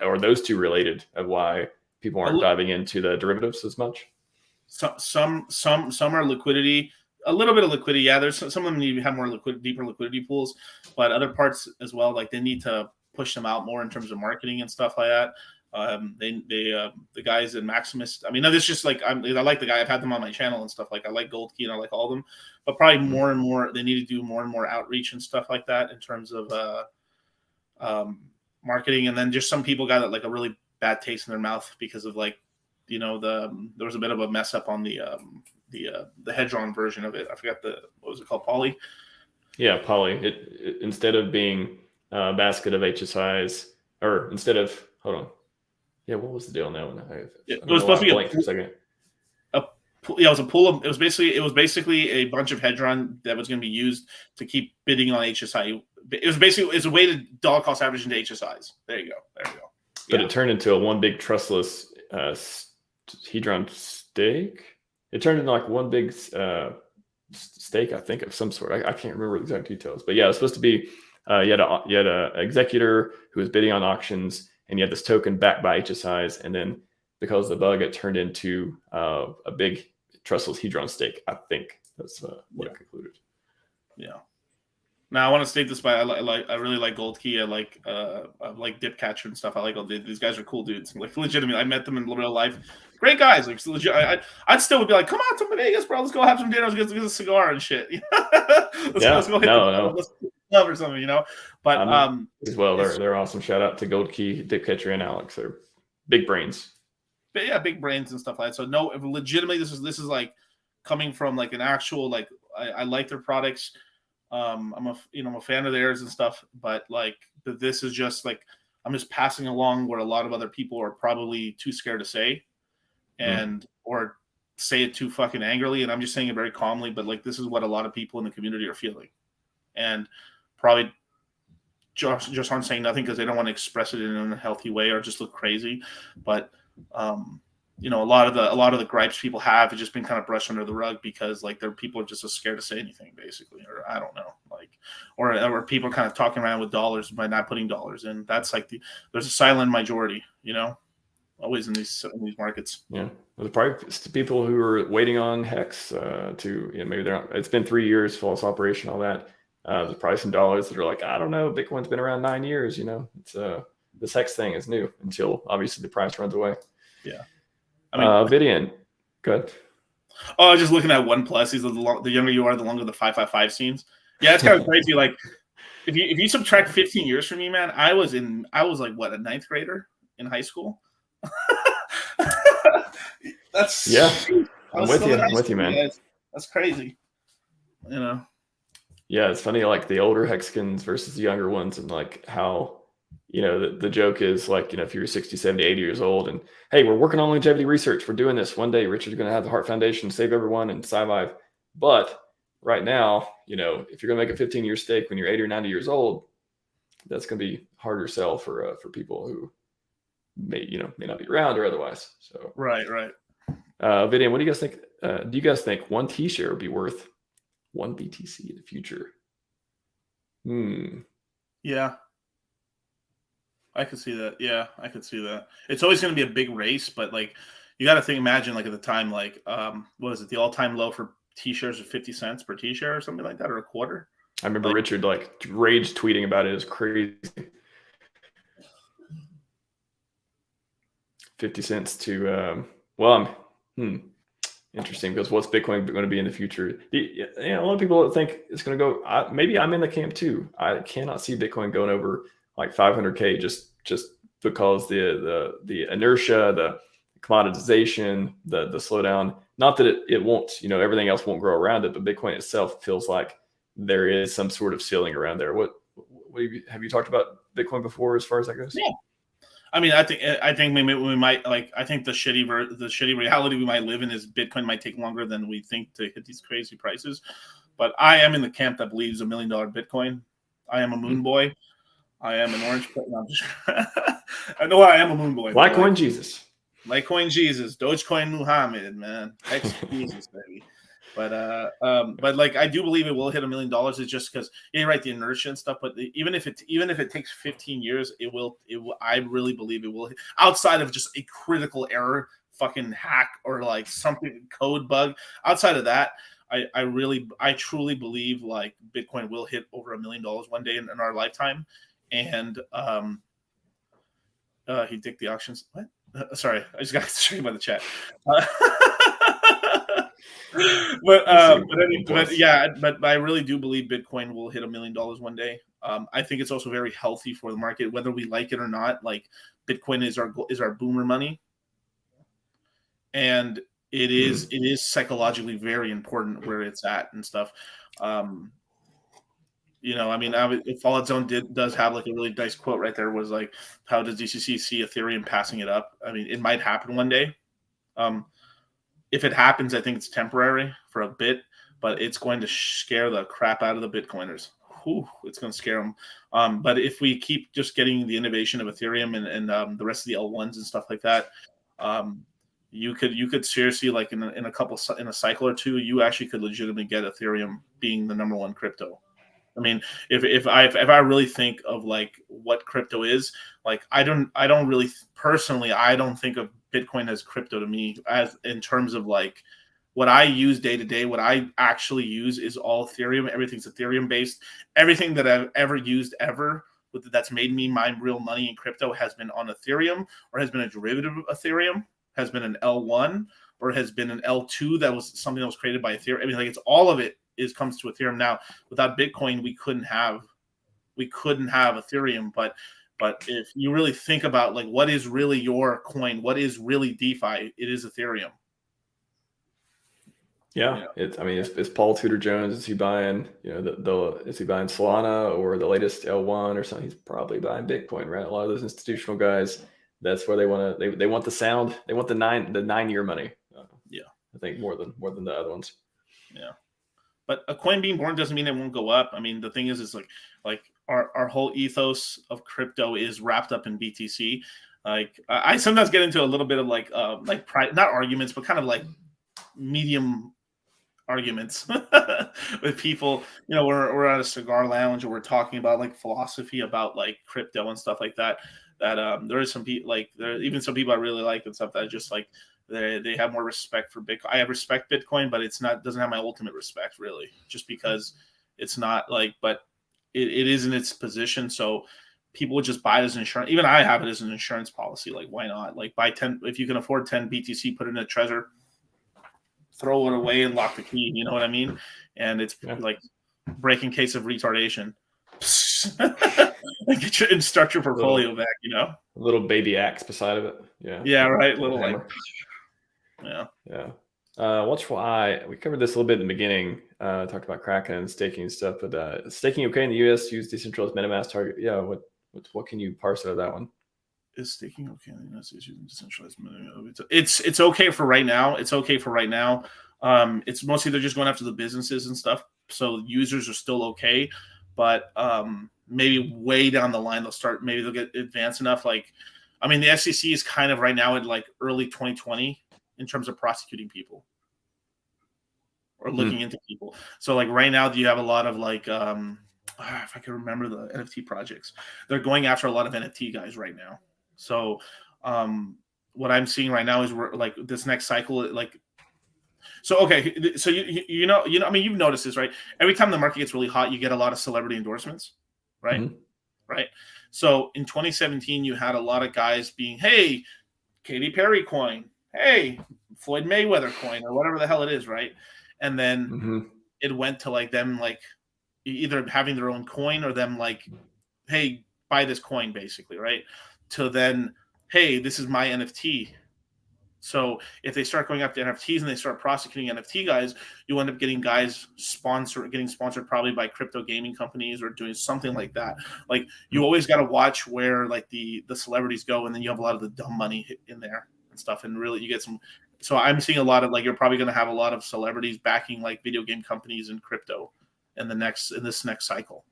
Are those two related of why people aren't diving into the derivatives as much? Some are liquidity, a little bit of liquidity. Yeah, there's some of them need to have more deeper liquidity pools, but other parts as well, like they need to push them out more in terms of marketing and stuff like that. The guys in Maximus, I mean, it's just like I like the guy. I've had them on my channel and stuff. Like I like Gold Key and I like all of them, but probably more and more they need to do more and more outreach and stuff like that in terms of marketing. And then just some people got like a really bad taste in their mouth because of like, there was a bit of a mess up on the Hedron version of it. I forgot what was it called? Poly. Yeah, Poly. It instead of being a basket of HSIs, or instead of hold on. Yeah, what was the deal on that one? It was supposed to be blank for a second. It was a pool of. It was basically a bunch of Hedron that was going to be used to keep bidding on HSI. It's a way to dollar cost average into HSIs. There you go. But it turned into a one big trustless Hedron stake. It turned into like one big stake, I think, of some sort. I can't remember the exact details, but yeah, it was supposed to be. You had a executor who was bidding on auctions, and you had this token backed by HSIs, and then because of the bug, it turned into a big trustless Hedron stake. I think that's what it concluded. Yeah. Now I want to state this, but I really like Gold Key. I like Dipcatcher and stuff. I like all these guys are cool dudes. Like legitimately, I met them in real life. Great guys. Like legit, I'd still would be like, come on to Vegas, bro. Let's go have some dinner. Let's get a cigar and shit. Let's go hit or something, But as well, they're awesome. Shout out to Gold Key, Dipcatcher, and Alex. They're big brains. But yeah, big brains and stuff like that. So no, legitimately, this is like coming from like an actual like I like their products. I'm a fan of theirs and stuff, but like this is just like I'm just passing along what a lot of other people are probably too scared to say, or say it too fucking angrily, and I'm just saying it very calmly. But like this is what a lot of people in the community are feeling, and probably just aren't saying nothing because they don't want to express it in a healthy way or just look crazy. But a lot of the gripes people have just been kind of brushed under the rug because like people are just so scared to say anything basically, or I don't know, like, or people are kind of talking around with dollars by not putting dollars in. That's like there's a silent majority, always in these markets. Yeah, there's probably people who are waiting on HEX maybe they're not. It's been 3 years, false operation, all that. There's probably some dollars that are like, I don't know, Bitcoin's been around 9 years. It's this HEX thing is new until obviously the price runs away. Yeah. I mean, Vidian, good. Oh, I was just looking at OnePlus. He's the younger you are, the longer the 555 seems. Yeah, it's kind of crazy. Like, if you subtract 15 years from me, man, I was like what, a ninth grader in high school. That's I'm with you, man. Guys. That's crazy. Yeah, it's funny, like the older Hexicans versus the younger ones, and like how. The joke is like, if you're 60, 70, 80 years old and, hey, we're working on longevity research. We're doing this. One day, Richard's going to have the Heart Foundation, save everyone, and Scivive. But right now, if you're going to make a 15-year stake when you're 80 or 90 years old, that's going to be harder sell for people who may not be around or otherwise. So right. Vidian, what do you guys think? Do you guys think one T share would be worth one BTC in the future? Yeah. I could see that. Yeah, I could see that. It's always going to be a big race, but like you got to imagine like at the time, like what is it? The all-time low for T-shares of 50 cents per T-share or something like that, or a quarter. I remember Richard like rage tweeting about it. It was crazy. 50 cents to interesting, because what's Bitcoin going to be in the future? A lot of people think it's going to go. Maybe I'm in the camp too. I cannot see Bitcoin going over like 500K just because the inertia, the commoditization, the slowdown. Not that it won't, everything else won't grow around it, but Bitcoin itself feels like there is some sort of ceiling around there. What have you talked about Bitcoin before as far as that goes? Yeah. I mean, I think we might like. I think the shitty reality we might live in is Bitcoin might take longer than we think to hit these crazy prices. But I am in the camp that believes $1 million Bitcoin. I am a moon boy. I am an orange. No, I know I am a moon boy. Litecoin Jesus. Litecoin Jesus. Dogecoin Muhammad, man. Hex Jesus, baby. But like I do believe it will hit $1 million. It's just because you're right, the inertia and stuff. But even if it takes 15 years, it will. I really believe it will. Outside of just a critical error, fucking hack or like something code bug. Outside of that, I truly believe like Bitcoin will hit over $1 million one day in our lifetime. And he dicked the auctions. What? Sorry, I just got to show you by the chat. But I really do believe Bitcoin will hit $1 million one day. I think it's also very healthy for the market, whether we like it or not. Like Bitcoin is our boomer money, and it is psychologically very important where it's at and stuff. I mean, Fallout Zone does have like a really nice quote right there. Was like, how does DCC see Ethereum passing it up? I mean, it might happen one day. If it happens, I think it's temporary for a bit, but it's going to scare the crap out of the Bitcoiners. It's going to scare them. But if we keep just getting the innovation of Ethereum and the rest of the L1s and stuff like that, you could seriously, like in a cycle or two, you actually could legitimately get Ethereum being the number one crypto. I mean, if I really think of like what crypto is, like I don't really personally, I don't think of Bitcoin as crypto to me, as in terms of like what I use day to day. What I actually use is all Ethereum. Everything's Ethereum based. Everything that I've ever used that's made me my real money in crypto has been on Ethereum, or has been a derivative of Ethereum, has been an L1, or has been an L2 that was something that was created by Ethereum. I mean, like it's all of it comes to Ethereum now. Without Bitcoin, we couldn't have Ethereum. But if you really think about like what is really your coin, what is really DeFi, it is Ethereum. Yeah. It's Paul Tudor Jones. Is he buying, is he buying Solana or the latest L1 or something? He's probably buying Bitcoin, right? A lot of those institutional guys, that's where they want to. They want the sound. They want the 9-year money. I think more than the other ones. Yeah. But a coin being born doesn't mean it won't go up. I mean, the thing is like our whole ethos of crypto is wrapped up in BTC. Like I sometimes get into a little bit of like not arguments, but kind of like medium arguments with people. We're at a cigar lounge and we're talking about like philosophy about like crypto and stuff like that. That there is some people even some people I really like and stuff that just like. They have more respect for Bitcoin. I respect Bitcoin, but doesn't have my ultimate respect really, just because it's not like, but it is in its position. So people would just buy it as insurance. Even I have it as an insurance policy. Like, why not? Like buy 10, if you can afford 10 BTC, put it in a Trezor, throw it away and lock the key. You know what I mean? And it's like breaking case of retardation. And start your portfolio back, A little baby axe beside of it. Yeah, right. Little hammer. like. Yeah. Watch why we covered this a little bit in the beginning. Talked about Kraken and staking and stuff, but staking okay in the US, use decentralized MetaMask target. Yeah, what can you parse out of that one? Is staking okay in the US using decentralized MetaMask? It's okay for right now. It's mostly they're just going after the businesses and stuff. So users are still okay, but maybe way down the line they'll get advanced enough. Like, I mean, the SEC is kind of right now at like early 2020 in terms of prosecuting people or looking into people. So like right now you have a lot of like, if I can remember the NFT projects, they're going after a lot of NFT guys right now. So what I'm seeing right now is we're like this next cycle, like So okay, so you know, I mean, you've noticed this, right? Every time the market gets really hot, you get a lot of celebrity endorsements, right? Mm-hmm. Right. So in 2017, you had a lot of guys being, hey, Katy Perry coin, hey, Floyd Mayweather coin, or whatever the hell it is, right? And then Mm-hmm. it went to like them like either having their own coin or them like, hey, buy this coin, basically, right? To then, hey, this is my NFT. So if they start going after NFTs and they start prosecuting NFT guys, you end up getting guys getting sponsored probably by crypto gaming companies or doing something like that. Like you always got to watch where like the celebrities go, and then you have a lot of the dumb money in there and stuff, and really you get some. So I'm seeing a lot of like you're probably going to have a lot of celebrities backing like video game companies and crypto in this next cycle.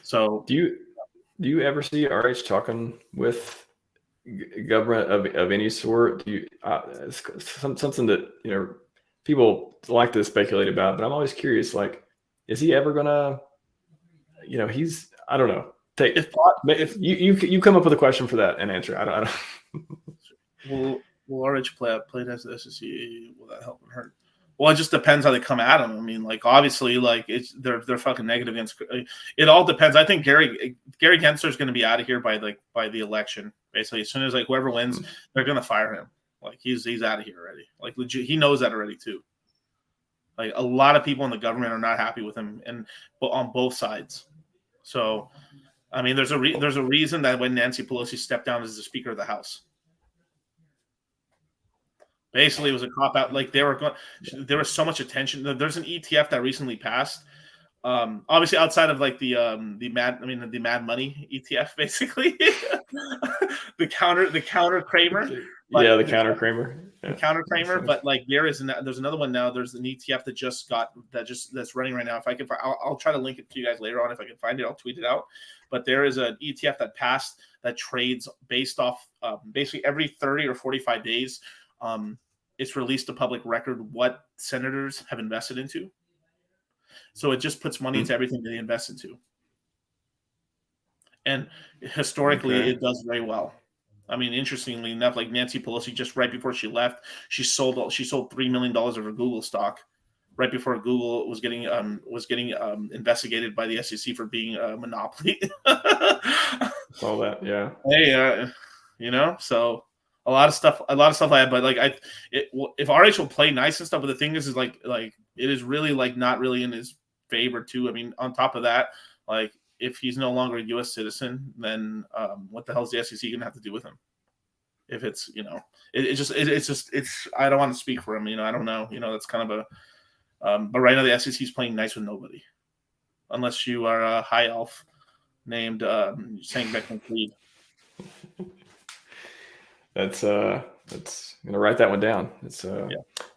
So do you ever see RH talking with government of any sort? Do you it's something that people like to speculate about, but I'm always curious, like, is he ever gonna, he's, I don't know, if you come up with a question for that and answer. I don't. Will RH play as the SEC? Will that help and hurt? Well, it just depends how they come at him. I mean, like obviously, like they're fucking negative against. It all depends. I think Gary Gensler is going to be out of here by the election. Basically, as soon as like whoever wins, they're going to fire him. Like he's out of here already. Like legit, he knows that already too. Like a lot of people in the government are not happy with him, and on both sides. So, I mean, there's a reason that when Nancy Pelosi stepped down as the Speaker of the House. Basically, it was a cop out. Like there was so much attention. There's an ETF that recently passed. Obviously, outside of like the Mad Money ETF, basically the counter Kramer. Yeah, the counter Kramer. The counter Kramer. But like there's another one now. There's an ETF that's running right now. If I can, I'll try to link it to you guys later on. If I can find it, I'll tweet it out. But there is an ETF that passed that trades based off basically every 30 or 45 days. It's released to public record what senators have invested into. So it just puts money into everything that they invest into. And historically, It does very well. I mean, interestingly enough, like Nancy Pelosi, just right before she left, she sold $3 million of her Google stock right before Google was getting investigated by the SEC for being a monopoly. All that, yeah. Hey, so. A lot of stuff like that, but like if RH will play nice and stuff, but the thing is like it is really like not really in his favor too. I mean, on top of that, like if he's no longer a U.S. citizen, then what the hell is the SEC gonna have to do with him? If it's it's I don't want to speak for him. I don't know. That's kind of a but right now the SEC is playing nice with nobody, unless you are a high elf named Sang Beckman Creed. That's gonna write that one down. It's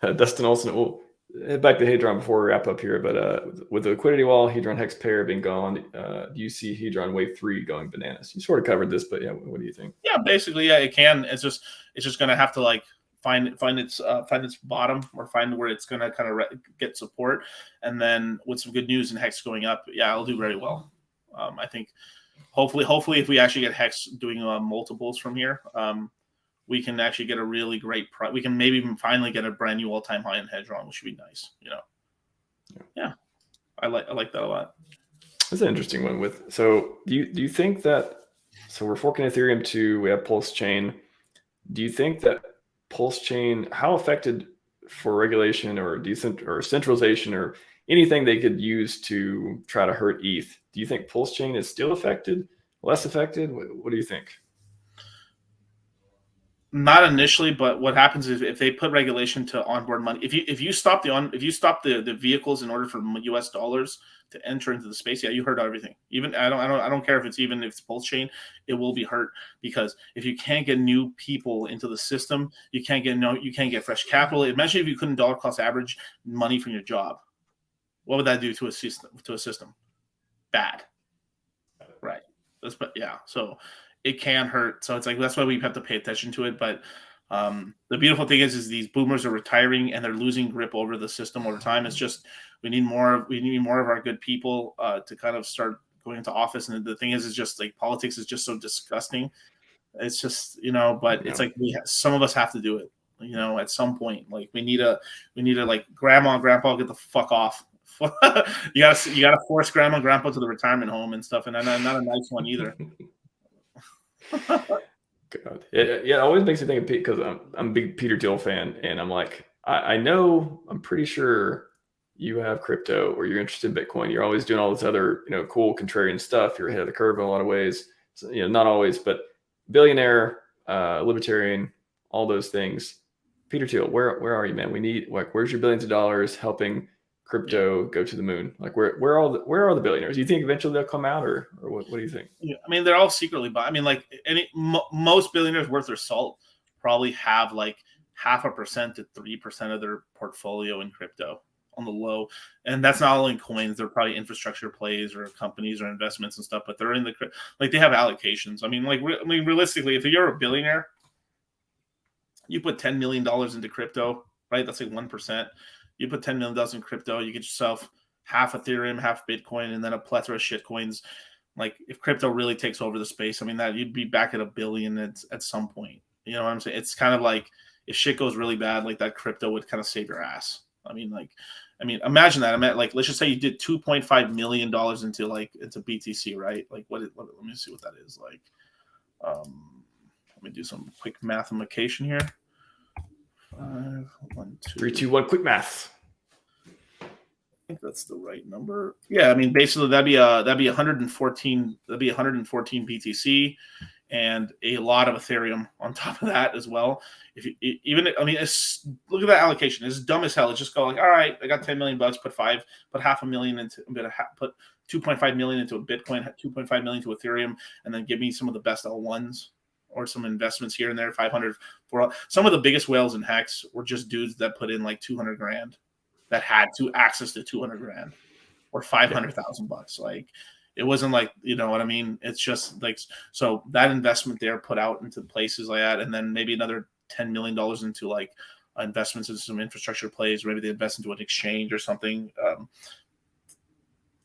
Dustin Olson. We'll head back to Hedron before we wrap up here. But with the liquidity wall, Hedron Hex pair being gone, do you see Hedron Wave 3 going bananas? You sort of covered this, but yeah, what do you think? Yeah, basically, yeah, it can. It's just gonna have to like find its bottom or find where it's gonna kind of get support, and then with some good news and Hex going up, yeah, it'll do very well. I think hopefully if we actually get Hex doing multiples from here, we can actually get a really great price. We can maybe even finally get a brand new all-time high in Hedron, which would be nice. Yeah. I like that a lot. That's an interesting one. So do you think that? So we're forking Ethereum 2. We have PulseChain. Do you think that PulseChain, how affected for regulation or centralization or anything they could use to try to hurt ETH? Do you think PulseChain is still affected? Less affected? What do you think? Not initially, but what happens is if they put regulation to onboard money, if you stop the vehicles in order for U.S. dollars to enter into the space, yeah, you hurt everything. Even I don't care if it's PulseChain, it will be hurt, because if you can't get new people into the system, you can't get fresh capital. Imagine if you couldn't dollar cost average money from your job. What would that do to a system? Bad, right? So it can hurt. So it's like, that's why we have to pay attention to it. But the beautiful thing is these boomers are retiring and they're losing grip over the system over time. It's just, we need more of our good people to kind of start going into office. And the thing is just like politics is just so disgusting. It's just, but it's like some of us have to do it. You know, at some point, like we need to like grandma and grandpa get the fuck off. you gotta force grandma and grandpa to the retirement home and stuff, and not a nice one either. God. It always makes me think of Pete because I'm a big Peter Thiel fan, and I'm like, I know, I'm pretty sure you have crypto or you're interested in Bitcoin. You're always doing all this other, cool contrarian stuff. You're ahead of the curve in a lot of ways. So, not always, but billionaire, libertarian, all those things. Peter Thiel, where are you, man? We need, like, where's your billions of dollars helping crypto go to the moon? Like, where are the billionaires? Do you think eventually they'll come out, or what do you think? Yeah, I mean, they're all secretly, but I mean, like most billionaires worth their salt probably have like 0.5% to 3% of their portfolio in crypto on the low, and that's not only coins. They're probably infrastructure plays or companies or investments and stuff, but they're in the, like, they have allocations. I mean, realistically, if you're a billionaire, you put $10 million into crypto, right? That's like 1%. You put $10 million in crypto, you get yourself half Ethereum, half Bitcoin, and then a plethora of shit coins. Like, if crypto really takes over the space, I mean, that you'd be back at $1 billion at some point. You know what I'm saying? It's kind of like, if shit goes really bad, like, that crypto would kind of save your ass. I mean, imagine that. I mean, like, let's just say you did $2.5 million into BTC, right? Like, what? Let me see what that is like. Let me do some quick mathematication here. 5, 1, 2, 3, 2, 1, quick math. I think that's the right number. Yeah, I mean, basically that'd be 114. That'd be 114 BTC, and a lot of Ethereum on top of that as well. If you even, I mean, look at that allocation. It's dumb as hell. It's just go like, all right, I got $10 million. Put $500,000 into. I'm gonna put 2.5 million into a Bitcoin, 2.5 million to Ethereum, and then give me some of the best L1s. Or some investments here and there, 500 for some of the biggest whales in HEX were just dudes that put in like 200 grand that had to access to 200 grand or 500,000 bucks. Like, it wasn't like, you know what I mean? It's just like, so that investment there put out into places like that. And then maybe another $10 million into like investments in some infrastructure plays, or maybe they invest into an exchange or something.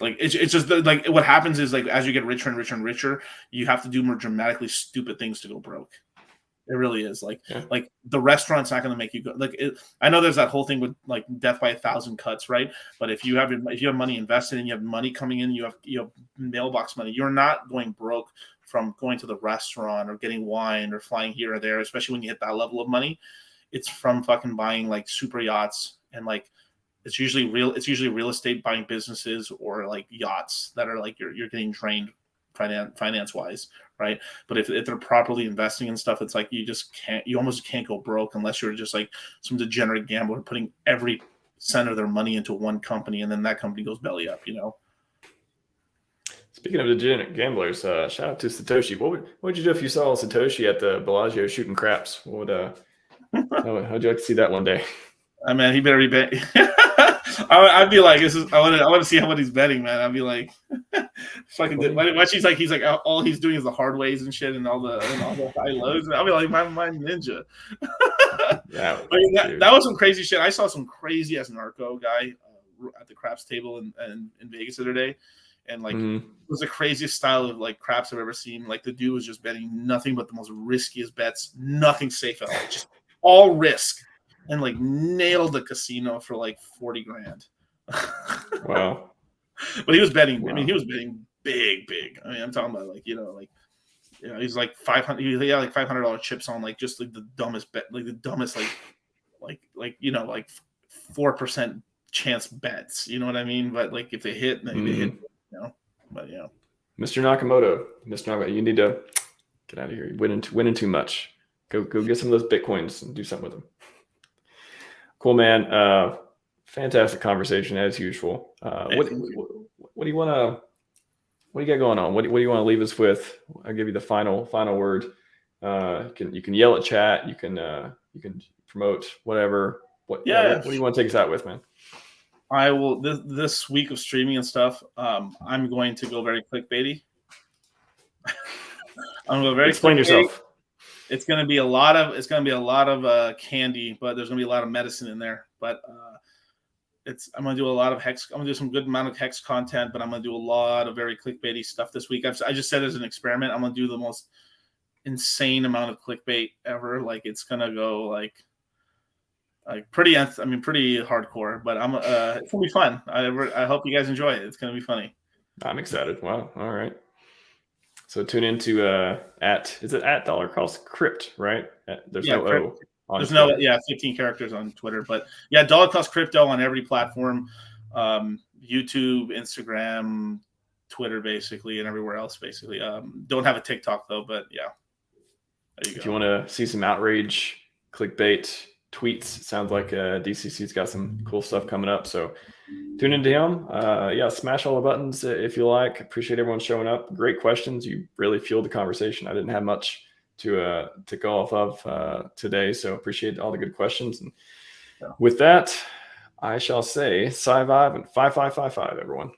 Like, it's just like, what happens is, like, as you get richer and richer and richer, you have to do more dramatically stupid things to go broke. It really is like the restaurant's not going to make you go. Like, I know there's that whole thing with like death by 1,000 cuts, right? But if you have money invested and you have money coming in, you have mailbox money, you're not going broke from going to the restaurant or getting wine or flying here or there. Especially when you hit that level of money, it's from fucking buying like super yachts and like. It's usually real estate, buying businesses or like yachts that are like you're getting drained finance wise, right? But if they're properly investing in stuff, it's like you almost can't go broke unless you're just like some degenerate gambler putting every cent of their money into one company and then that company goes belly up, you know. Speaking of degenerate gamblers, shout out to Satoshi. What would you do if you saw Satoshi at the Bellagio shooting craps? How'd you like to see that one day? I mean, he better be betting. I'd be like, I want to see how much he's betting, man. I'd be like, fucking. Watch, he's like, all he's doing is the hard ways and shit, and all the high lows. I'll be like, my ninja. Yeah, that was some crazy shit. I saw some crazy ass narco guy at the craps table in Vegas the other day, and like it was the craziest style of like craps I've ever seen. Like, the dude was just betting nothing but the most riskiest bets, nothing safe at all, just all risk. And like nailed the casino for like 40 grand. Wow. But he was betting. Wow. I mean, he was betting big. I mean, I'm talking about like, he's like 500. He had like $500 chips on like just like the dumbest bet, like the dumbest like 4% chance bets. You know what I mean? But like if they hit, they hit. You know. But yeah. Mr. Nakamoto, you need to get out of here. You're winning too much. Go get some of those Bitcoins and do something with them. Cool, man. Fantastic conversation as usual. What do you want to? What do you got going on? What do you want to leave us with? I'll give you the final word. You can yell at chat. You can promote whatever. What do you want to take us out with, man? I will this week of streaming and stuff. I'm going to go very clickbaity. I'm going to go very. Explain yourself. It's going to be a lot of candy, but there's going to be a lot of medicine in there. But I'm going to do a lot of HEX. I'm going to do some good amount of HEX content, but I'm going to do a lot of very clickbaity stuff this week. I just said as an experiment, I'm going to do the most insane amount of clickbait ever. Like, it's going to go like like pretty hardcore. But it's gonna be fun. I hope you guys enjoy it. It's gonna be funny. I'm excited. Wow. All right. So tune into is it at dollar cost crypt, right? There's no O on There's Twitter. 15 characters on Twitter, but yeah, dollar cost crypto on every platform, YouTube, Instagram, Twitter, basically, and everywhere else, basically. Don't have a TikTok though, but yeah. If you want to see some outrage, clickbait tweets, sounds like DCC's got some cool stuff coming up. So tune into him. Yeah, smash all the buttons if you like. Appreciate everyone showing up. Great questions. You really fueled the conversation. I didn't have much to go off of today, so appreciate all the good questions. And with that, I shall say Scivive and 5555, everyone.